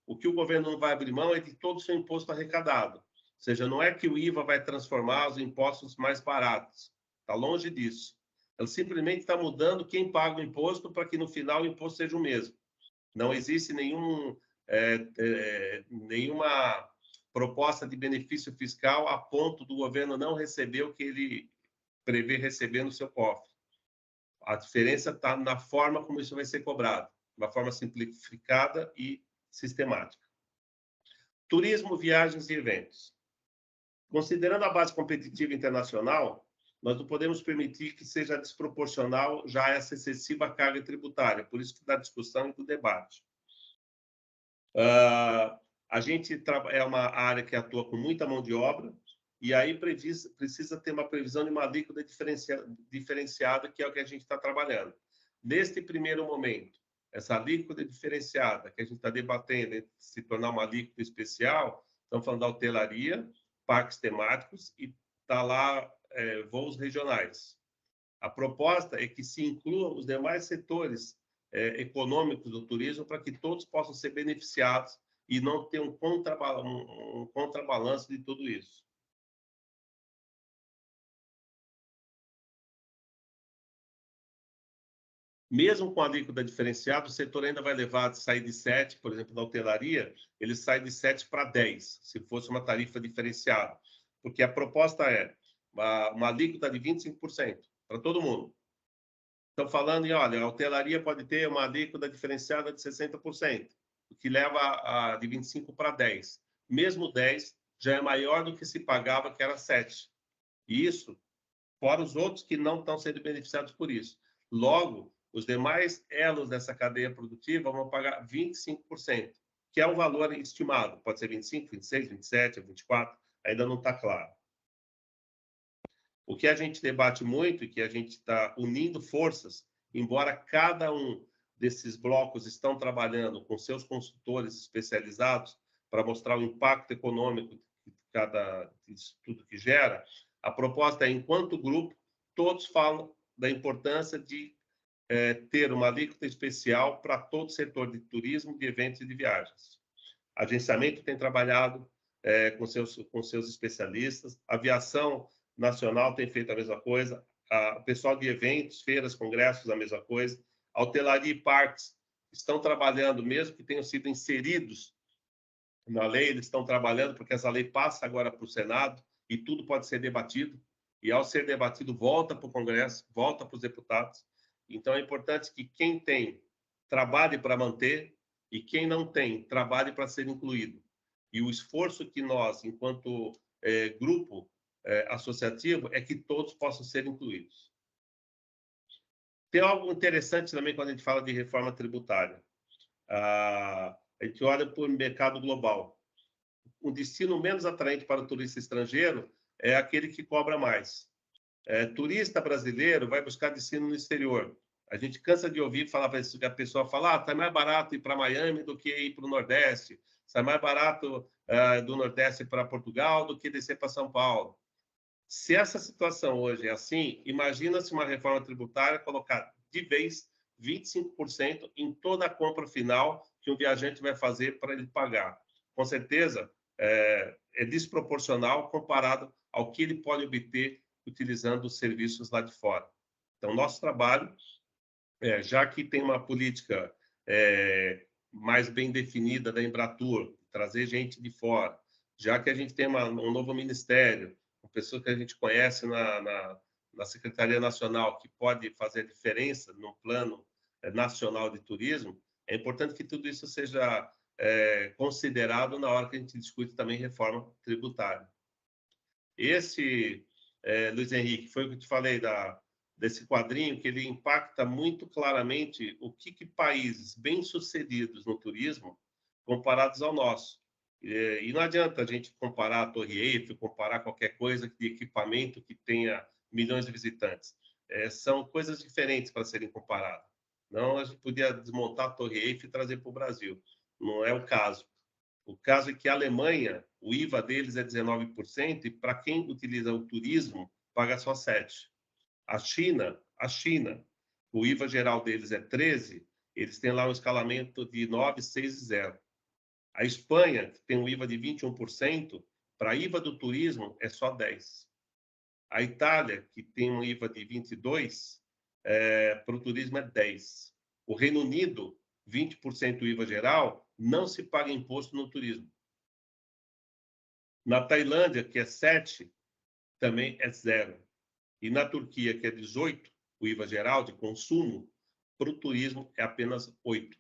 o que o governo não vai abrir mão é de todo o seu imposto arrecadado. Ou seja, não é que o IVA vai transformar os impostos mais baratos. Está longe disso. Ela simplesmente está mudando quem paga o imposto para que, no final, o imposto seja o mesmo. Não existe nenhuma proposta de benefício fiscal a ponto do governo não receber o que ele prevê receber no seu cofre. A diferença está na forma como isso vai ser cobrado, uma forma simplificada e sistemática. Turismo, viagens e eventos. Considerando a base competitiva internacional, nós não podemos permitir que seja desproporcional já essa excessiva carga tributária, por isso que da discussão e do debate. A gente é uma área que atua com muita mão de obra, e aí precisa ter uma previsão de uma alíquota diferenciada, que é o que a gente está trabalhando. Neste primeiro momento, essa alíquota diferenciada que a gente está debatendo, se tornar uma alíquota especial, estamos falando da hotelaria, parques temáticos e está lá voos regionais. A proposta é que se incluam os demais setores econômicos do turismo para que todos possam ser beneficiados e não ter um contrabalanço de tudo isso. Mesmo com a alíquota diferenciada, o setor ainda vai sair de 7, por exemplo, da hotelaria, ele sai de 7 para 10, se fosse uma tarifa diferenciada. Porque a proposta é uma alíquota de 25% para todo mundo. Estão falando em, olha, a hotelaria pode ter uma alíquota diferenciada de 60%, o que leva de 25 para 10. Mesmo 10 já é maior do que se pagava, que era 7. E isso, fora os outros que não estão sendo beneficiados por isso. Logo, os demais elos dessa cadeia produtiva vão pagar 25%, que é o valor estimado. Pode ser 25, 26, 27, 24, ainda não está claro. O que a gente debate muito e que a gente está unindo forças, embora cada um desses blocos estão trabalhando com seus consultores especializados para mostrar o impacto econômico disso tudo que gera, a proposta é, enquanto grupo, todos falam da importância de ter uma alíquota especial para todo o setor de turismo, de eventos e de viagens. Agenciamento tem trabalhado com seus especialistas, a aviação nacional tem feito a mesma coisa, o pessoal de eventos, feiras, congressos, a mesma coisa, a hotelaria e parques estão trabalhando, mesmo que tenham sido inseridos na lei, eles estão trabalhando porque essa lei passa agora para o Senado e tudo pode ser debatido, e ao ser debatido volta para o Congresso, volta para os deputados. Então, é importante que quem tem, trabalhe para manter, e quem não tem, trabalhe para ser incluído. E o esforço que nós, enquanto grupo associativo, é que todos possam ser incluídos. Tem algo interessante também quando a gente fala de reforma tributária. A gente olha para o mercado global. O destino menos atraente para o turista estrangeiro é aquele que cobra mais. Turista brasileiro vai buscar destino no exterior. A gente cansa de ouvir falar para a pessoa falar, está mais barato ir para Miami do que ir para o Nordeste, está mais barato do Nordeste para Portugal do que descer para São Paulo. Se essa situação hoje é assim, imagina se uma reforma tributária colocar de vez 25% em toda a compra final que um viajante vai fazer para ele pagar. Com certeza, é desproporcional comparado ao que ele pode obter utilizando os serviços lá de fora. Então, nosso trabalho, já que tem uma política mais bem definida da Embratur, trazer gente de fora, já que a gente tem um novo ministério, uma pessoa que a gente conhece na Secretaria Nacional, que pode fazer a diferença no plano nacional de turismo, é importante que tudo isso seja considerado na hora que a gente discute também reforma tributária. Esse, Luiz Henrique, foi o que eu te falei desse quadrinho, que ele impacta muito claramente o que países bem-sucedidos no turismo comparados ao nosso. E não adianta a gente comparar a Torre Eiffel, comparar qualquer coisa de equipamento que tenha milhões de visitantes. são coisas diferentes para serem comparadas. Não, a gente podia desmontar a Torre Eiffel e trazer para o Brasil. Não é o caso. O caso é que a Alemanha, o IVA deles é 19%, e para quem utiliza o turismo, paga só 7%. A China, o IVA geral deles é 13%, eles têm lá um escalamento de 9, 6 e 0. A Espanha, que tem um IVA de 21%, para IVA do turismo é só 10%. A Itália, que tem um IVA de 22%, para o turismo é 10%. O Reino Unido, 20% do IVA geral, não se paga imposto no turismo. Na Tailândia, que é 7%, também é 0%. E na Turquia, que é 18%, o IVA geral de consumo, para o turismo é apenas 8%.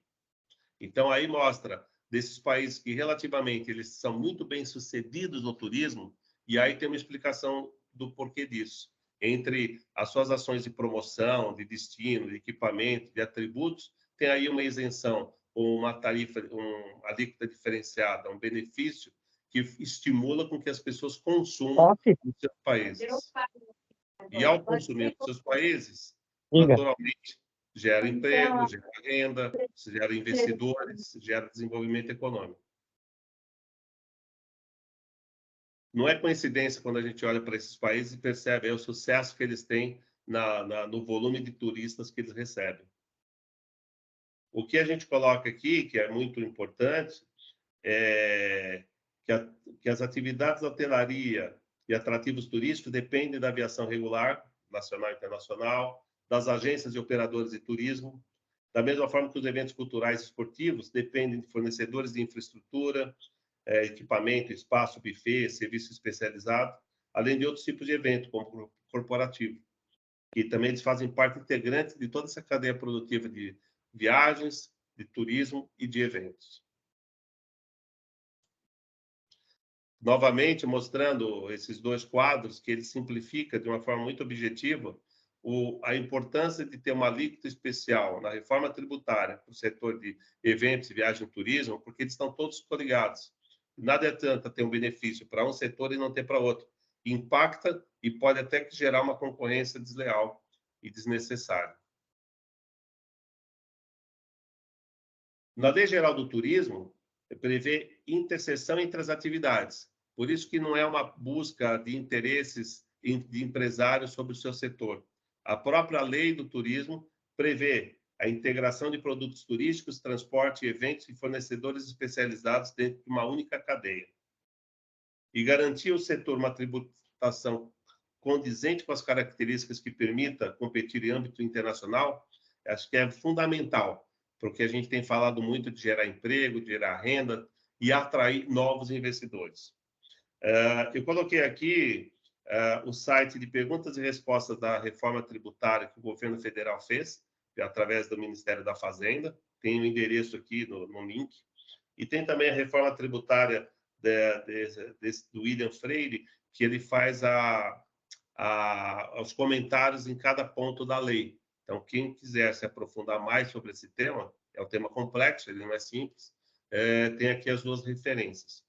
Então, aí mostra desses países que, relativamente, eles são muito bem sucedidos no turismo, e aí tem uma explicação do porquê disso. Entre as suas ações de promoção, de destino, de equipamento, de atributos, tem aí uma isenção, ou uma tarifa, uma alíquota diferenciada, um benefício que estimula com que as pessoas consumam nos seus países. E ao consumir nos seus países, naturalmente, gera emprego, gera renda, gera investidores, gera desenvolvimento econômico. Não é coincidência quando a gente olha para esses países e percebe o sucesso que eles têm no volume de turistas que eles recebem. O que a gente coloca aqui, que é muito importante, é que as atividades de hotelaria e atrativos turísticos dependem da aviação regular, nacional e internacional, das agências e operadores de turismo, da mesma forma que os eventos culturais e esportivos dependem de fornecedores de infraestrutura, equipamento, espaço, buffet, serviço especializado, além de outros tipos de evento, como corporativo, que também eles fazem parte integrante de toda essa cadeia produtiva de viagens, de turismo e de eventos. Novamente, mostrando esses dois quadros, que ele simplifica de uma forma muito objetiva a importância de ter uma alíquota especial na reforma tributária para o setor de eventos, viagem e turismo, porque eles estão todos coligados. Nada adianta ter um benefício para um setor e não ter para outro. Impacta e pode até gerar uma concorrência desleal e desnecessária. Na Lei Geral do Turismo, prevê interseção entre as atividades. Por isso que não é uma busca de interesses de empresários sobre o seu setor. A própria Lei do Turismo prevê a integração de produtos turísticos, transporte, eventos e fornecedores especializados dentro de uma única cadeia. E garantir ao setor uma tributação condizente com as características que permita competir em âmbito internacional, acho que é fundamental, porque a gente tem falado muito de gerar emprego, de gerar renda e atrair novos investidores. Eu coloquei aqui o site de perguntas e respostas da reforma tributária que o governo federal fez, através do Ministério da Fazenda. Tem o endereço aqui no link. E tem também a reforma tributária do William Freire, que ele faz os comentários em cada ponto da lei. Então, quem quiser se aprofundar mais sobre esse tema, é um tema complexo, ele não é simples, tem aqui as duas referências.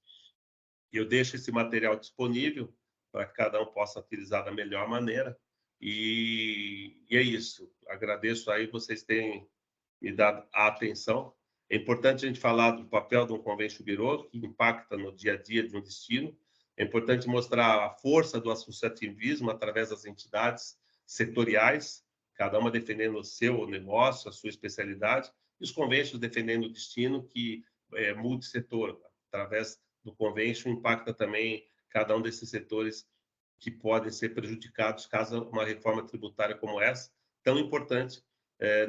Eu deixo esse material disponível para que cada um possa utilizar da melhor maneira. E é isso. Agradeço aí vocês terem me dado a atenção. É importante a gente falar do papel de um Convention Bureau, que impacta no dia a dia de um destino. É importante mostrar a força do associativismo através das entidades setoriais, cada uma defendendo o seu negócio, a sua especialidade, e os conventions defendendo o destino, que é multissetor. Através do convention impacta também cada um desses setores que podem ser prejudicados caso uma reforma tributária como essa, tão importante,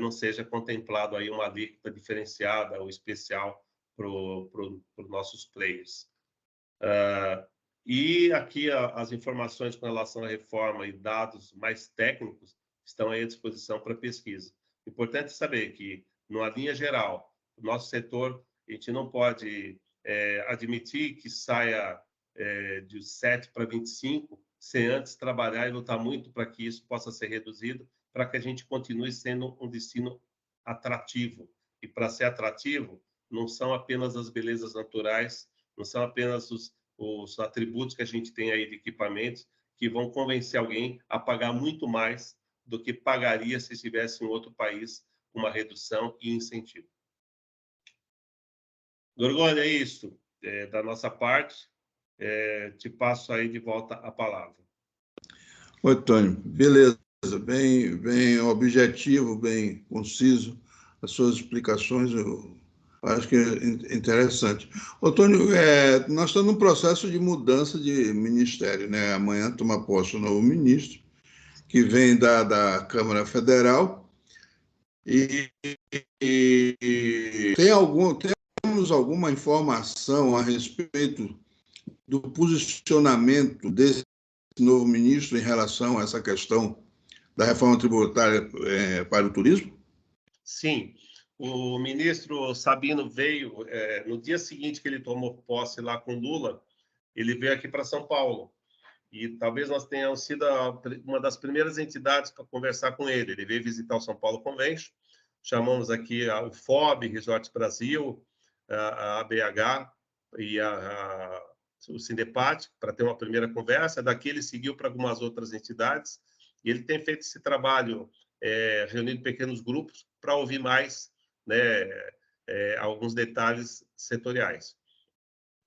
não seja contemplado aí uma alíquota diferenciada ou especial para os nossos players. E aqui as informações com relação à reforma e dados mais técnicos estão aí à disposição para pesquisa. Importante saber que, numa linha geral, o nosso setor, a gente não pode admitir que saia de 7 para 25, sem antes trabalhar e lutar muito para que isso possa ser reduzido, para que a gente continue sendo um destino atrativo. E para ser atrativo, não são apenas as belezas naturais, não são apenas os atributos que a gente tem aí de equipamentos que vão convencer alguém a pagar muito mais do que pagaria se estivesse em outro país com uma redução e incentivo. Gorgoni, é isso da nossa parte. Te passo aí de volta a palavra. Oi, Tony. Beleza. Bem objetivo, bem conciso. As suas explicações, eu acho que é interessante. Antônio, nós estamos num processo de mudança de ministério, né? Amanhã toma posse o novo ministro, que vem da Câmara Federal, e temos alguma informação a respeito do posicionamento desse novo ministro em relação a essa questão da reforma tributária para o turismo? Sim. O ministro Sabino veio, no dia seguinte que ele tomou posse lá com Lula, ele veio aqui para São Paulo. E talvez nós tenhamos sido uma das primeiras entidades para conversar com ele. Ele veio visitar o São Paulo Convention, chamamos aqui o FOB, Resorts Brasil, a ABH e o Sindepat para ter uma primeira conversa. Daqui ele seguiu para algumas outras entidades e ele tem feito esse trabalho reunindo pequenos grupos para ouvir mais, né, alguns detalhes setoriais.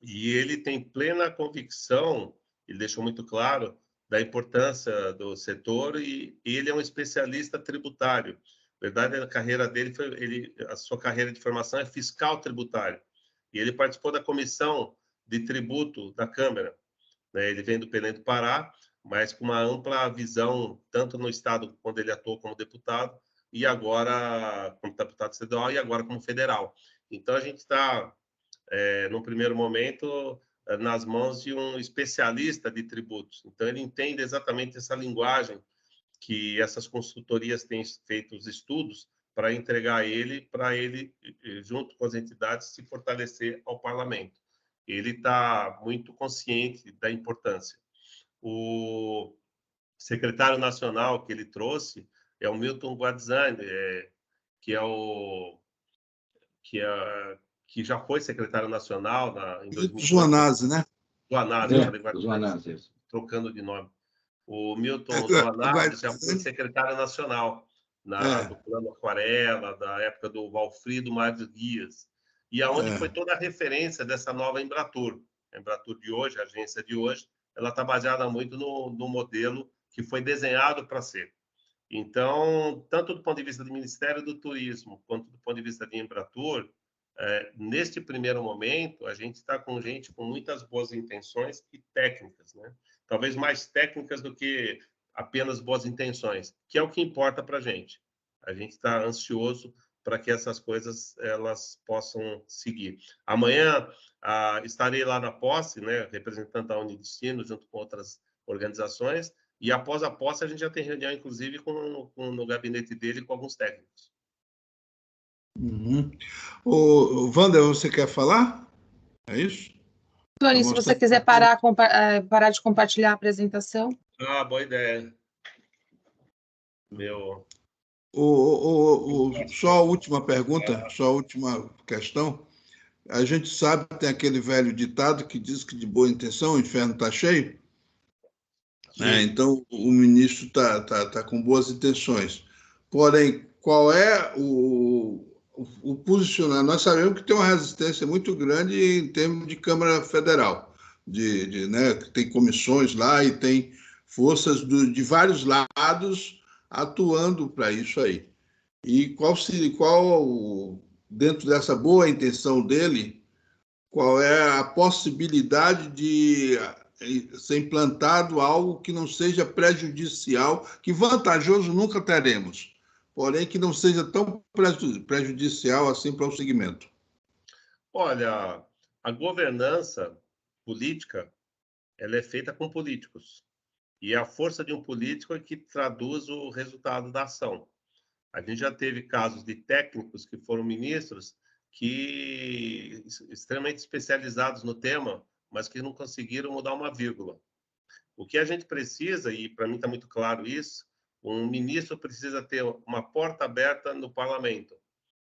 E ele tem plena convicção, ele deixou muito claro, da importância do setor e ele é um especialista tributário. Na verdade, a carreira dele a sua carreira de formação é fiscal tributário. E ele participou da comissão de tributo da Câmara, né? Ele vem do Belém do Pará, mas com uma ampla visão, tanto no Estado, quando ele atuou como deputado, e agora como deputado estadual, e agora como federal. Então, a gente está, num primeiro momento, nas mãos de um especialista de tributos. Então, ele entende exatamente essa linguagem que essas consultorias têm feito os estudos para entregar a ele, para ele, junto com as entidades, se fortalecer ao parlamento. Ele está muito consciente da importância. O secretário nacional que ele trouxe é o Milton Guazzani, que já foi secretário nacional em 2008. Zoanase, né? Zoanase, eu falei Guazzani, trocando de nome. O Milton Zoanase já foi secretário nacional do Plano Aquarela, da época do Valfrido Mário Dias, e aonde foi toda a referência dessa nova Embratur. A Embratur de hoje, a agência de hoje, ela está baseada muito no modelo que foi desenhado para ser. Então, tanto do ponto de vista do Ministério do Turismo, quanto do ponto de vista de Embratur, neste primeiro momento, a gente está com gente com muitas boas intenções e técnicas, né? Talvez mais técnicas do que apenas boas intenções, que é o que importa para a gente. A gente está ansioso para que essas coisas elas possam seguir. Amanhã estarei lá na posse, né, representando a Unidestino, junto com outras organizações, e após a posse a gente já tem reunião, inclusive, no gabinete dele com alguns técnicos. Uhum. O Wander, você quer falar? É isso? Tony, se você quiser parar de compartilhar a apresentação. Boa ideia. Só a última pergunta, só a última questão. A gente sabe que tem aquele velho ditado que diz que de boa intenção o inferno está cheio. Então, o ministro tá com boas intenções. Porém, qual é o posicionamento? Nós sabemos que tem uma resistência muito grande em termos de Câmara Federal, né, que tem comissões lá e tem forças de vários lados atuando para isso aí. E dentro dessa boa intenção dele, qual é a possibilidade de ser implantado algo que não seja prejudicial, que vantajoso nunca teremos, porém que não seja tão prejudicial assim para o segmento? Olha, a governança política, ela é feita com políticos. E a força de um político é que traduz o resultado da ação. A gente já teve casos de técnicos que foram ministros que extremamente especializados no tema, mas que não conseguiram mudar uma vírgula. O que a gente precisa, e para mim está muito claro isso, um ministro precisa ter uma porta aberta no parlamento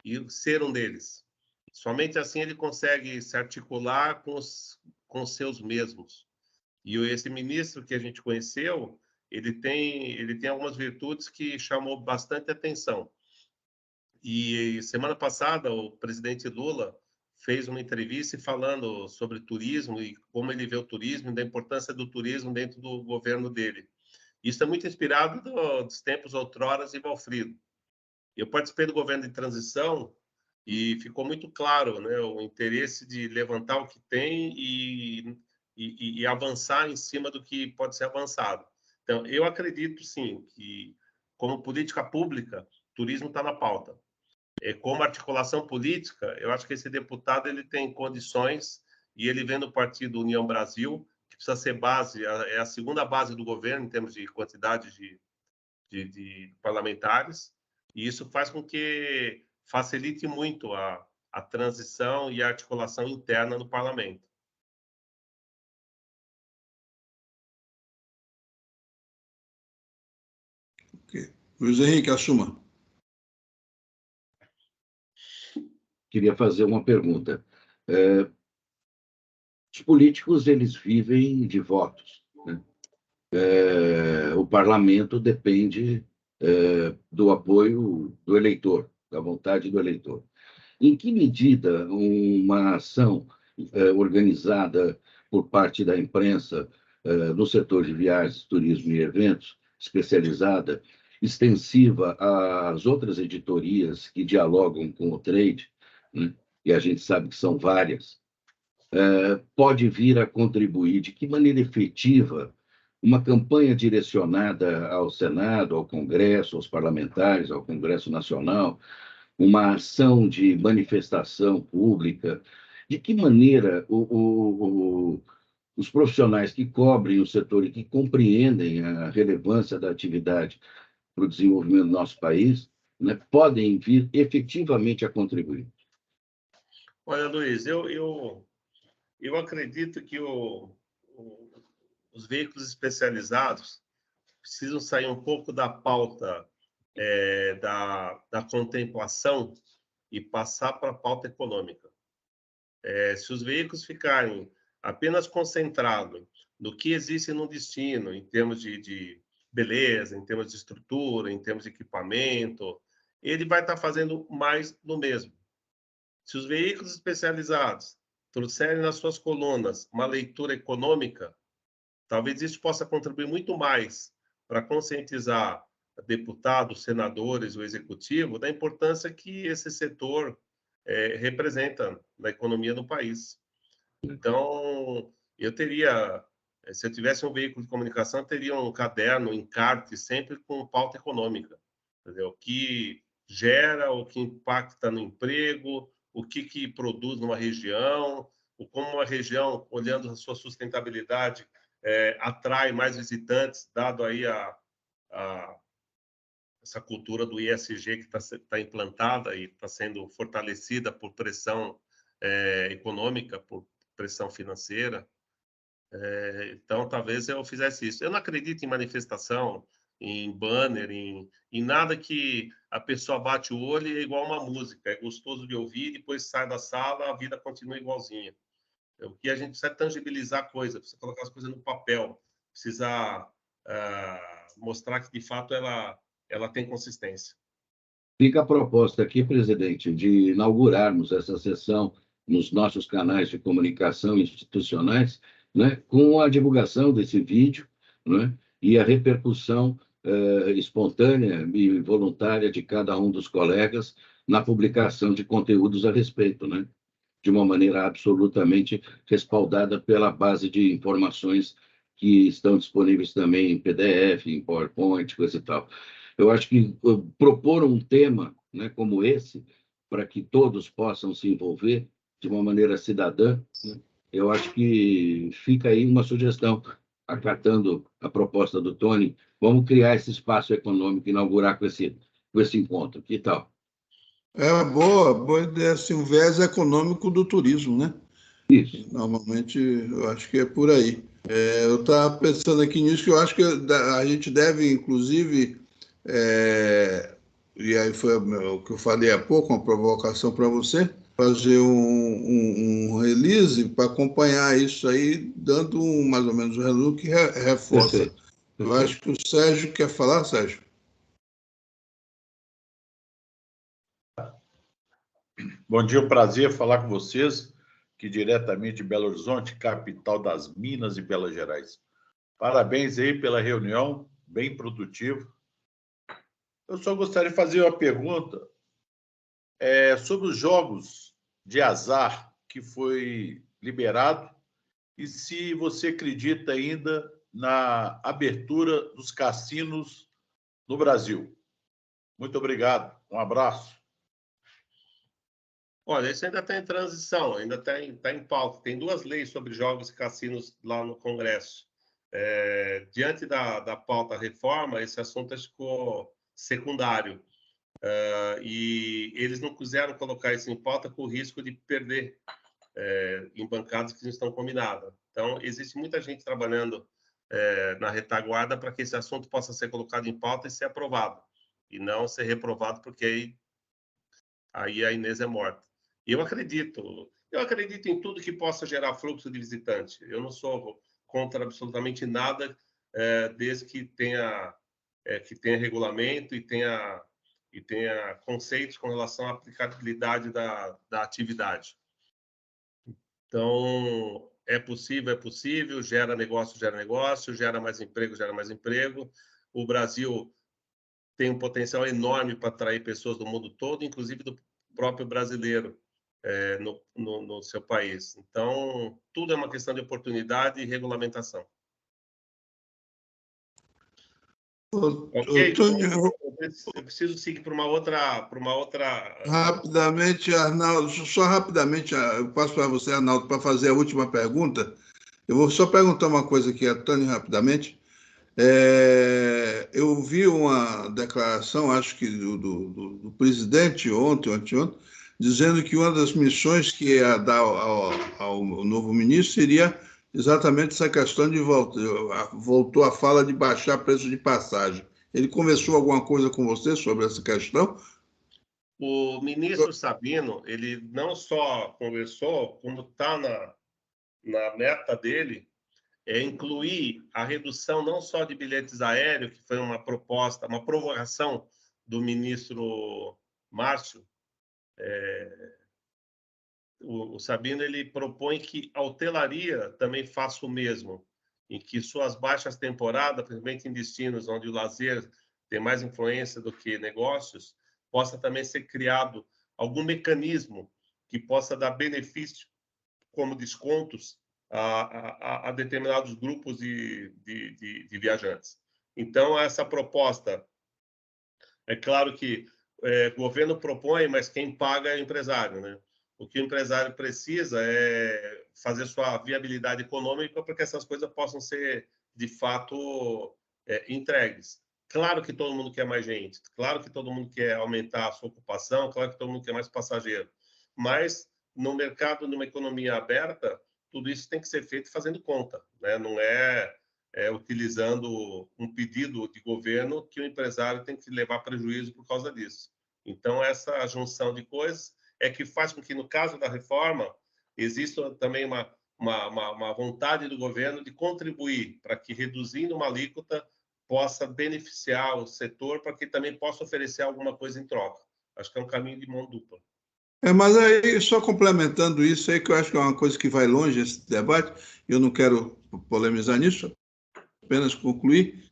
e ser um deles. Somente assim ele consegue se articular com os seus mesmos. E esse ministro que a gente conheceu, ele tem algumas virtudes que chamou bastante atenção. E semana passada, o presidente Lula fez uma entrevista falando sobre turismo e como ele vê o turismo e da importância do turismo dentro do governo dele. Isso é muito inspirado dos tempos outroras de Valfrido. Eu participei do governo de transição e ficou muito claro, né, o interesse de levantar o que tem e avançar em cima do que pode ser avançado. Então, eu acredito, sim, que, como política pública, turismo está na pauta. Como articulação política, eu acho que esse deputado ele tem condições, e ele vem do partido União Brasil, que precisa ser base, é a segunda base do governo em termos de quantidade de parlamentares, e isso faz com que facilite muito a transição e a articulação interna no parlamento. Okay. Luiz Henrique, assuma. Queria fazer uma pergunta. Os políticos, eles vivem de votos, né? O parlamento depende do apoio do eleitor, da vontade do eleitor. Em que medida uma ação organizada por parte da imprensa no setor de viagens, turismo e eventos, especializada, extensiva às outras editorias que dialogam com o trade, né? E a gente sabe que são várias, pode vir a contribuir? De que maneira efetiva uma campanha direcionada ao Senado, ao Congresso, aos parlamentares, ao Congresso Nacional, uma ação de manifestação pública, de que maneira os profissionais que cobrem o setor e que compreendem a relevância da atividade para o desenvolvimento do nosso país, né, podem vir efetivamente a contribuir? Olha, Luiz, eu acredito que os veículos especializados precisam sair um pouco da pauta da contemplação e passar para a pauta econômica. Se os veículos ficarem apenas concentrados no que existe no destino, em termos de beleza, em termos de estrutura, em termos de equipamento, ele vai estar fazendo mais do mesmo. Se os veículos especializados trouxerem nas suas colunas uma leitura econômica, talvez isso possa contribuir muito mais para conscientizar deputados, senadores, o executivo, da importância que esse setor representa na economia do país. Então, se eu tivesse um veículo de comunicação, eu teria um caderno, um encarte, sempre com pauta econômica, entendeu? O que gera, o que impacta no emprego, o que produz numa região, como uma região, olhando a sua sustentabilidade, atrai mais visitantes, dado aí essa cultura do ESG que está implantada e está sendo fortalecida por pressão econômica, por pressão financeira. Então, talvez eu fizesse isso. Eu não acredito em manifestação, em banner, em nada que a pessoa bate o olho e é igual uma música, é gostoso de ouvir, depois sai da sala, a vida continua igualzinha. O que a gente precisa tangibilizar a coisa, precisa colocar as coisas no papel, precisa mostrar que, de fato, ela tem consistência. Fica a proposta aqui, presidente, de inaugurarmos essa sessão nos nossos canais de comunicação institucionais, né, com a divulgação desse vídeo, né, e a repercussão espontânea e voluntária de cada um dos colegas na publicação de conteúdos a respeito, né, de uma maneira absolutamente respaldada pela base de informações que estão disponíveis também em PDF, em PowerPoint, coisa e tal. Eu acho que propor um tema, né, como esse, para que todos possam se envolver de uma maneira cidadã, né, eu acho que fica aí uma sugestão, acatando a proposta do Tony, vamos criar esse espaço econômico, inaugurar com esse encontro. Que tal? Boa ideia, assim, o viés econômico do turismo, né? Isso. Normalmente, eu acho que é por aí. Eu estava pensando aqui nisso, que eu acho que a gente deve, inclusive, e aí foi o que eu falei há pouco, uma provocação para você, fazer um release para acompanhar isso aí, dando mais ou menos um resumo que reforça Eu acho que o Sérgio quer falar, Sérgio. Bom dia, um prazer falar com vocês, que diretamente de Belo Horizonte, capital das Minas e Belas Gerais. Parabéns aí pela reunião, bem produtiva. Eu só gostaria de fazer uma pergunta sobre os jogos de azar que foi liberado e se você acredita ainda na abertura dos cassinos no Brasil. Muito obrigado, um abraço. Olha, isso ainda está em transição, ainda está em pauta. Tem 2 leis sobre jogos e cassinos lá no Congresso. Diante da pauta reforma, esse assunto ficou secundário. E eles não quiseram colocar isso em pauta com o risco de perder em bancadas que não estão combinadas. Então, existe muita gente trabalhando na retaguarda para que esse assunto possa ser colocado em pauta e ser aprovado, e não ser reprovado, porque aí a Inês é morta. E eu acredito em tudo que possa gerar fluxo de visitante. Eu não sou contra absolutamente nada, desde que tenha regulamento e tenha conceitos com relação à aplicabilidade da atividade. Então, é possível, gera negócio, gera mais emprego. O Brasil tem um potencial enorme para atrair pessoas do mundo todo, inclusive do próprio brasileiro no seu país. Então, tudo é uma questão de oportunidade e regulamentação. Ok? Eu preciso seguir para uma outra. Rapidamente, Arnaldo, só rapidamente, eu passo para você, Arnaldo, para fazer a última pergunta. Eu vou só perguntar uma coisa aqui, Antônio, rapidamente. Eu vi uma declaração, acho que do presidente ontem, dizendo que uma das missões que ia dar ao novo ministro seria exatamente essa questão de voltou a fala de baixar preço de passagem. Ele conversou alguma coisa com você sobre essa questão? O ministro Sabino, ele não só conversou, como está na meta dele, incluir a redução não só de bilhetes aéreos, que foi uma proposta, uma provocação do ministro Márcio. O Sabino, ele propõe que a hotelaria também faça o mesmo, em que suas baixas temporadas, principalmente em destinos onde o lazer tem mais influência do que negócios, possa também ser criado algum mecanismo que possa dar benefício, como descontos, a determinados grupos de viajantes. Então, essa proposta, é claro que o governo propõe, mas quem paga é o empresário, né? O que o empresário precisa é fazer sua viabilidade econômica para que essas coisas possam ser, de fato, entregues. Claro que todo mundo quer mais gente, claro que todo mundo quer aumentar a sua ocupação, claro que todo mundo quer mais passageiro, mas no mercado, numa economia aberta, tudo isso tem que ser feito fazendo conta, né? Não utilizando um pedido de governo que o empresário tem que levar prejuízo por causa disso. Então, essa junção de coisas é que faz com que, no caso da reforma, exista também uma vontade do governo de contribuir para que, reduzindo uma alíquota, possa beneficiar o setor, para que também possa oferecer alguma coisa em troca. Acho que é um caminho de mão dupla. Mas aí, só complementando isso aí, que eu acho que é uma coisa que vai longe esse debate, eu não quero polemizar nisso, apenas concluir.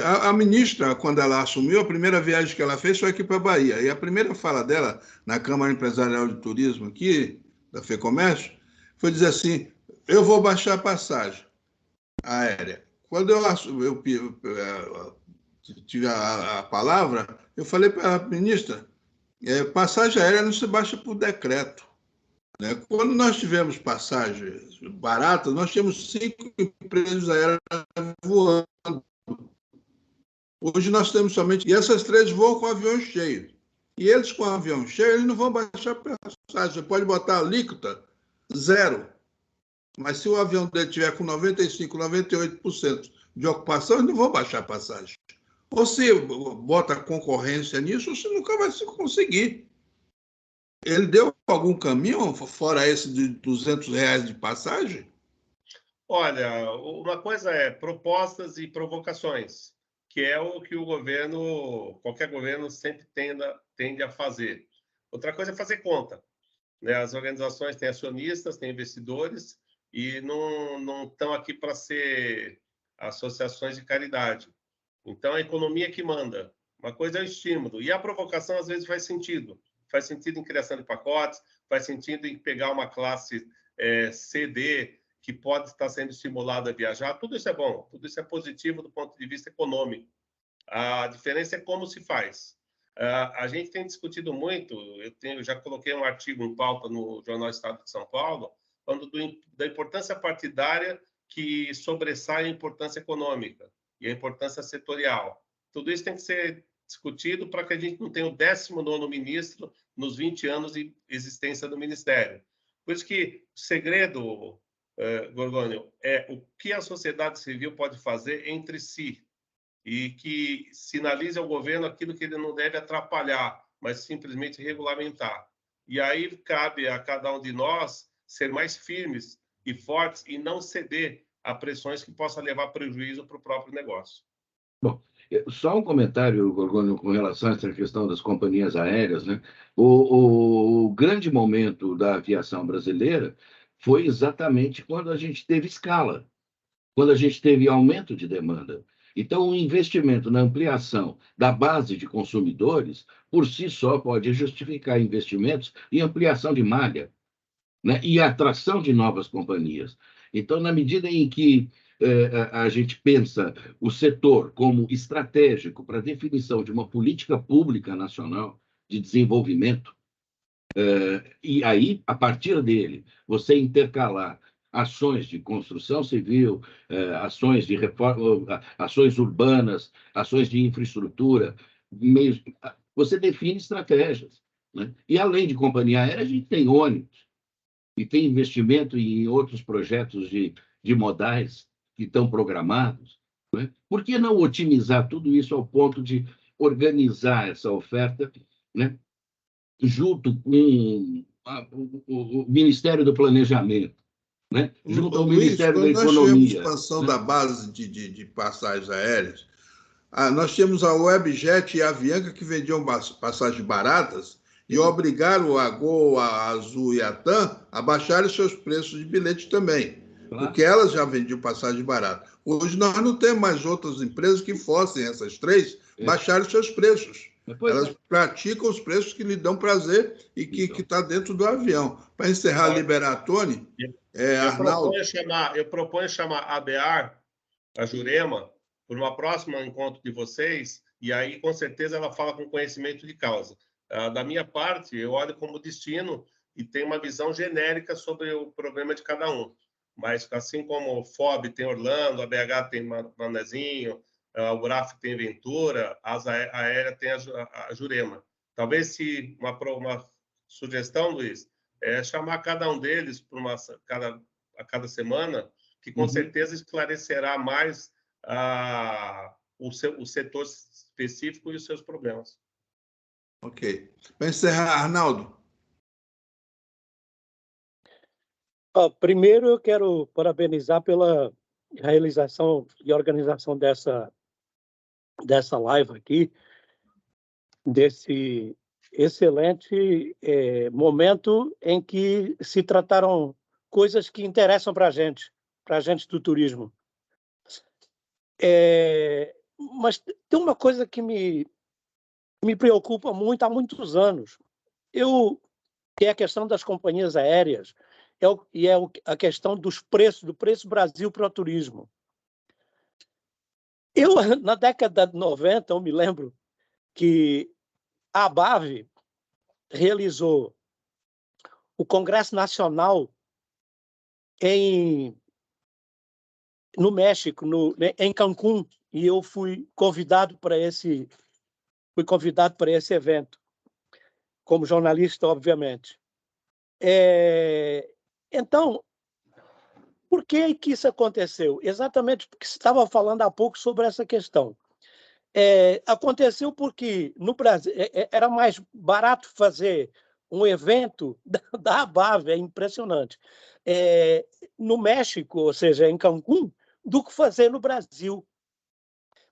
A ministra, quando ela assumiu, a primeira viagem que ela fez foi aqui para a Bahia. E a primeira fala dela na Câmara Empresarial de Turismo aqui, da FEComércio, foi dizer assim: eu vou baixar a passagem aérea. Quando eu tive a palavra, eu falei para a ministra: passagem aérea não se baixa por decreto. Né? Quando nós tivemos passagens baratas, nós tínhamos 5 empresas aéreas voando. Hoje nós temos somente... E essas 3 voam com avião cheio. E eles com avião cheio, eles não vão baixar passagem. Você pode botar a alíquota 0. Mas se o avião dele tiver com 95%, 98% de ocupação, eles não vão baixar passagem. Ou se bota concorrência nisso, ou se nunca vai se conseguir. Ele deu algum caminho, fora esse de R$200 de passagem? Olha, uma coisa é propostas e provocações, que é o que o governo, qualquer governo sempre tende a fazer. Outra coisa é fazer conta, né? As organizações têm acionistas, têm investidores e não estão aqui para ser associações de caridade. Então, a economia que manda. Uma coisa é o estímulo. E a provocação, às vezes, faz sentido. Faz sentido em criação de pacotes, faz sentido em pegar uma classe CD que pode estar sendo estimulada a viajar. Tudo isso é bom, tudo isso é positivo do ponto de vista econômico. A diferença é como se faz. A gente tem discutido muito, eu já coloquei um artigo em pauta no Jornal Estado de São Paulo, falando da importância partidária que sobressai a importância econômica e a importância setorial. Tudo isso tem que ser discutido para que a gente não tenha o 19º ministro nos 20 anos de existência do Ministério. Por isso que o segredo, Gorgônio, é o que a sociedade civil pode fazer entre si e que sinalize ao governo aquilo que ele não deve atrapalhar, mas simplesmente regulamentar. E aí cabe a cada um de nós ser mais firmes e fortes e não ceder a pressões que possam levar prejuízo para o próprio negócio. Bom, só um comentário, Gorgônio, com relação a essa questão das companhias aéreas, né? O grande momento da aviação brasileira foi exatamente quando a gente teve escala, quando a gente teve aumento de demanda. Então, o investimento na ampliação da base de consumidores, por si só, pode justificar investimentos em ampliação de malha, né? E atração de novas companhias. Então, na medida em que a gente pensa o setor como estratégico para a definição de uma política pública nacional de desenvolvimento, e aí, a partir dele, você intercalar ações de construção civil, ações de reforma, ações urbanas, ações de infraestrutura, meios, você define estratégias, né? E além de companhia aérea, a gente tem ônibus e tem investimento em outros projetos de modais que estão programados, né? Por que não otimizar tudo isso ao ponto de organizar essa oferta, né? Junto com o Ministério do Planejamento, né? Junto ao Luiz, Ministério da quando nós tivemos Economia. expansão Né? da base de passagens aéreas, nós tínhamos a Webjet e a Avianca que vendiam passagens baratas e obrigaram a Gol, a Azul e a TAM a baixarem seus preços de bilhete também, porque elas já vendiam passagem barata. Hoje nós não temos mais outras empresas que forcem essas três baixarem seus preços. Elas praticam os preços que lhe dão prazer e que está dentro do avião. Para encerrar, liberar a Tony, Arnaldo... Eu proponho chamar a BEAR, a Jurema, por uma próxima encontro de vocês, e aí, com certeza, ela fala com conhecimento de causa. Da minha parte, eu olho como destino e tenho uma visão genérica sobre o problema de cada um. Mas, assim como o FOB tem Orlando, a BH tem Manezinho, o Graf tem Ventura, a Asa Aérea tem a Jurema. Talvez, se uma sugestão, Luiz, é chamar cada um deles a cada semana, que com certeza esclarecerá mais o setor específico e os seus problemas. Ok. Para encerrar, Arnaldo. Primeiro, eu quero parabenizar pela realização e organização dessa live aqui, desse excelente momento em que se trataram coisas que interessam para a gente do turismo. Mas tem uma coisa que me preocupa muito há muitos anos, que é a questão das companhias aéreas, a questão do preço Brasil para o turismo. Na década de 90, eu me lembro que a ABAV realizou o Congresso Nacional no México, em Cancún, e eu fui convidado para esse evento, como jornalista, obviamente. Então, por que isso aconteceu? Exatamente porque você estava falando há pouco sobre essa questão. Aconteceu porque no Brasil era mais barato fazer um evento da ABAV, é impressionante. no México, ou seja, em Cancún, do que fazer no Brasil.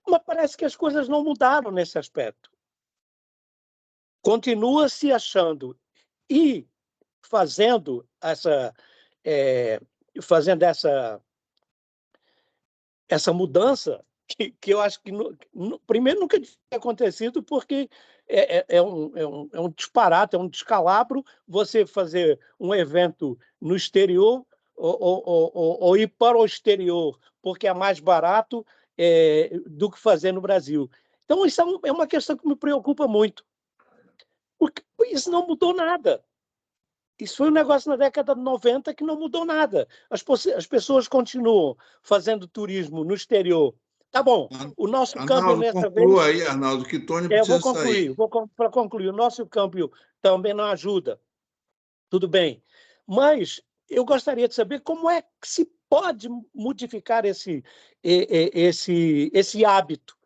Mas parece que as coisas não mudaram nesse aspecto. Continua se achando e fazendo essa mudança que eu acho que, primeiro, nunca tinha acontecido, porque é um disparate, é um descalabro você fazer um evento no exterior ou ir para o exterior, porque é mais barato do que fazer no Brasil. Então, isso é uma questão que me preocupa muito, porque isso não mudou nada. Isso foi um negócio na década de 90 que não mudou nada. As pessoas continuam fazendo turismo no exterior. Tá bom, o nosso câmbio nessa vez... Conclua aí, Arnaldo, que Tony precisa sair. Para concluir, o nosso câmbio também não ajuda. Tudo bem. Mas eu gostaria de saber como é que se pode modificar esse hábito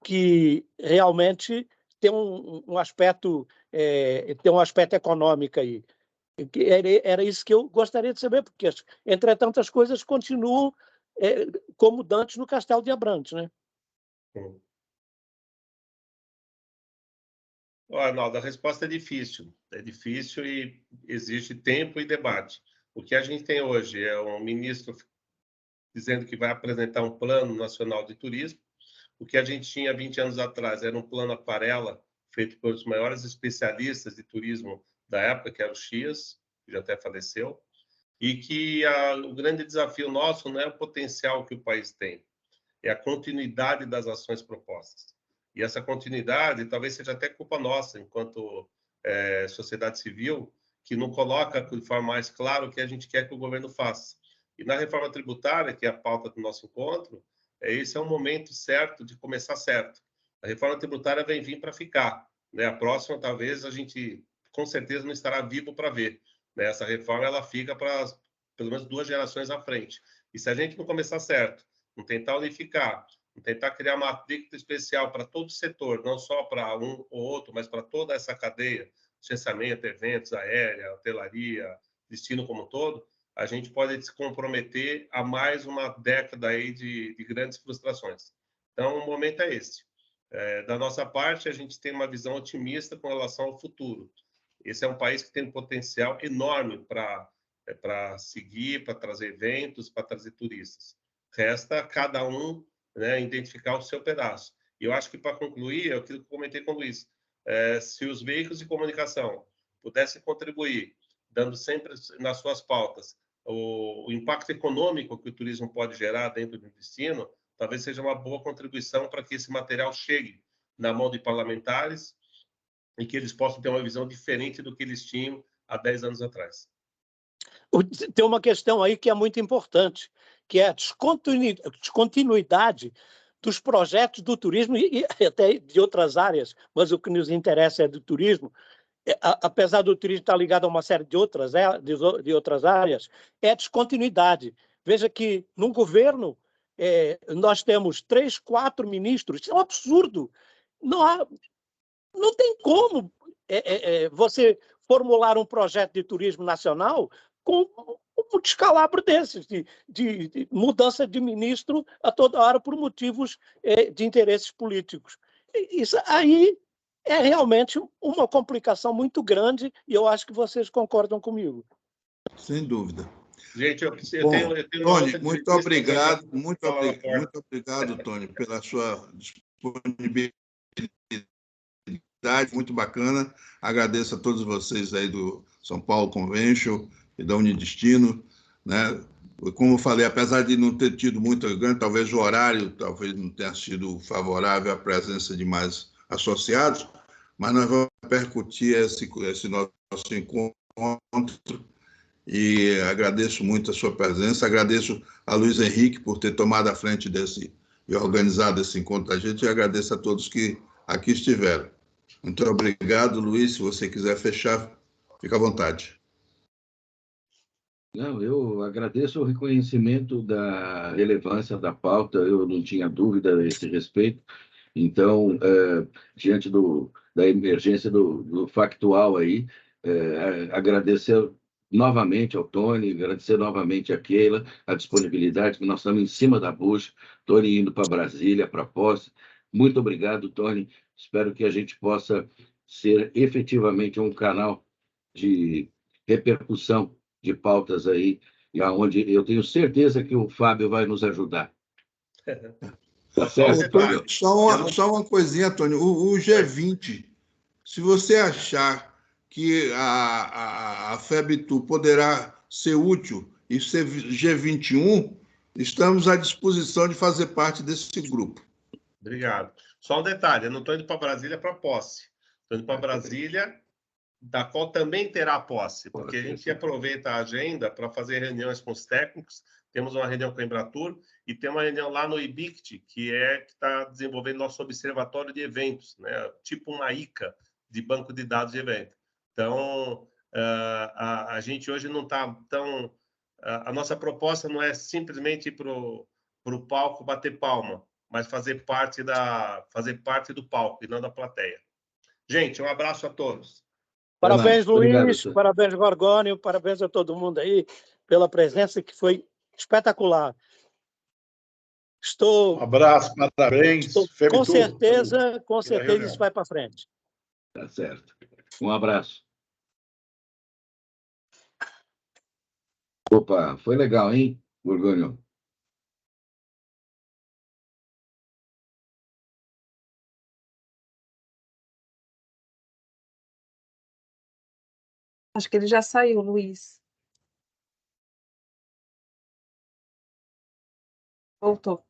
que realmente tem um aspecto econômico aí. Era isso que eu gostaria de saber, porque, entretanto, as coisas continuam como dantes no Castelo de Abrantes, né? Arnaldo, a resposta é difícil. É difícil e exige tempo e debate. O que a gente tem hoje é um ministro dizendo que vai apresentar um plano nacional de turismo. O que a gente tinha 20 anos atrás era um plano aquarela, feito pelos maiores especialistas de turismo da época, que era o Chias, que já até faleceu, e que o grande desafio nosso não é o potencial que o país tem, é a continuidade das ações propostas. E essa continuidade talvez seja até culpa nossa, enquanto sociedade civil, que não coloca de forma mais clara o que a gente quer que o governo faça. E na reforma tributária, que é a pauta do nosso encontro, esse é o momento certo de começar certo. A reforma tributária vem vir para ficar, né? A próxima, talvez, a gente, com certeza, não estará vivo para ver, né? Essa reforma, ela fica para, pelo menos, 2 gerações à frente. E se a gente não começar certo, não tentar unificar, não tentar criar uma alíquota especial para todo o setor, não só para um ou outro, mas para toda essa cadeia, licenciamento, eventos, aérea, hotelaria, destino como um todo, a gente pode se comprometer a mais uma década aí de grandes frustrações. Então, o momento é esse. Da nossa parte, a gente tem uma visão otimista com relação ao futuro. Esse é um país que tem um potencial enorme para seguir, para trazer eventos, para trazer turistas. Resta cada um, né, identificar o seu pedaço. E eu acho que, para concluir, é aquilo que eu comentei com o Luiz, se os veículos de comunicação pudessem contribuir, dando sempre nas suas pautas o impacto econômico que o turismo pode gerar dentro do destino, talvez seja uma boa contribuição para que esse material chegue na mão de parlamentares e que eles possam ter uma visão diferente do que eles tinham há 10 anos atrás. Tem uma questão aí que é muito importante, que é a descontinuidade dos projetos do turismo e até de outras áreas, mas o que nos interessa é do turismo. Apesar do turismo estar ligado a uma série de outras áreas, é descontinuidade. Veja que, num governo, nós temos 3, 4 ministros. Isso é um absurdo. Não tem como você formular um projeto de turismo nacional com um descalabro desses, de mudança de ministro a toda hora por motivos de interesses políticos. Isso aí é realmente uma complicação muito grande e eu acho que vocês concordam comigo. Sem dúvida. Gente, eu tenho Tony, muito obrigado, muito obrigado, Tony, pela sua disponibilidade, muito bacana. Agradeço a todos vocês aí do São Paulo Convention e da Unidestino, né? Como eu falei, apesar de não ter tido muito grande, talvez o horário talvez não tenha sido favorável à presença de mais associados, mas nós vamos repercutir esse nosso encontro e agradeço muito a sua presença, agradeço a Luiz Henrique por ter tomado a frente e organizado esse encontro da gente e agradeço a todos que aqui estiveram. Muito obrigado, Luiz, se você quiser fechar, fica à vontade. Não, eu agradeço o reconhecimento da relevância da pauta, eu não tinha dúvida a esse respeito. Então, diante da emergência do factual aí, agradecer novamente ao Tony, agradecer novamente a Keila, a disponibilidade, que nós estamos em cima da bucha, Tony indo para Brasília, para Posse. Muito obrigado, Tony. Espero que a gente possa ser efetivamente um canal de repercussão de pautas aí, e aonde eu tenho certeza que o Fábio vai nos ajudar. Tá certo, Tony, só uma coisinha, Tony. O G20, se você achar que a FEBTU poderá ser útil e ser G21, estamos à disposição de fazer parte desse grupo. Obrigado. Só um detalhe, eu não estou indo para Brasília para posse. Estou indo para Brasília, da qual também terá posse, porque a gente aproveita a agenda para fazer reuniões com os técnicos. Temos uma reunião com a Embratur e tem uma reunião lá no IBICT, que está desenvolvendo nosso observatório de eventos, né? Tipo uma ICA de banco de dados de evento. Então, a gente hoje não está tão... A nossa proposta não é simplesmente ir para o palco bater palma, mas fazer parte do palco e não da plateia. Gente, um abraço a todos. Parabéns, Obrigado, Luiz, Tony. parabéns, Gorgônio, parabéns a todo mundo aí pela presença, que foi espetacular. Um abraço, parabéns. Com certeza isso vai para frente. Tá certo. Um abraço. Opa, foi legal, hein, Gorgônio? Acho que ele já saiu, Luiz. Voltou.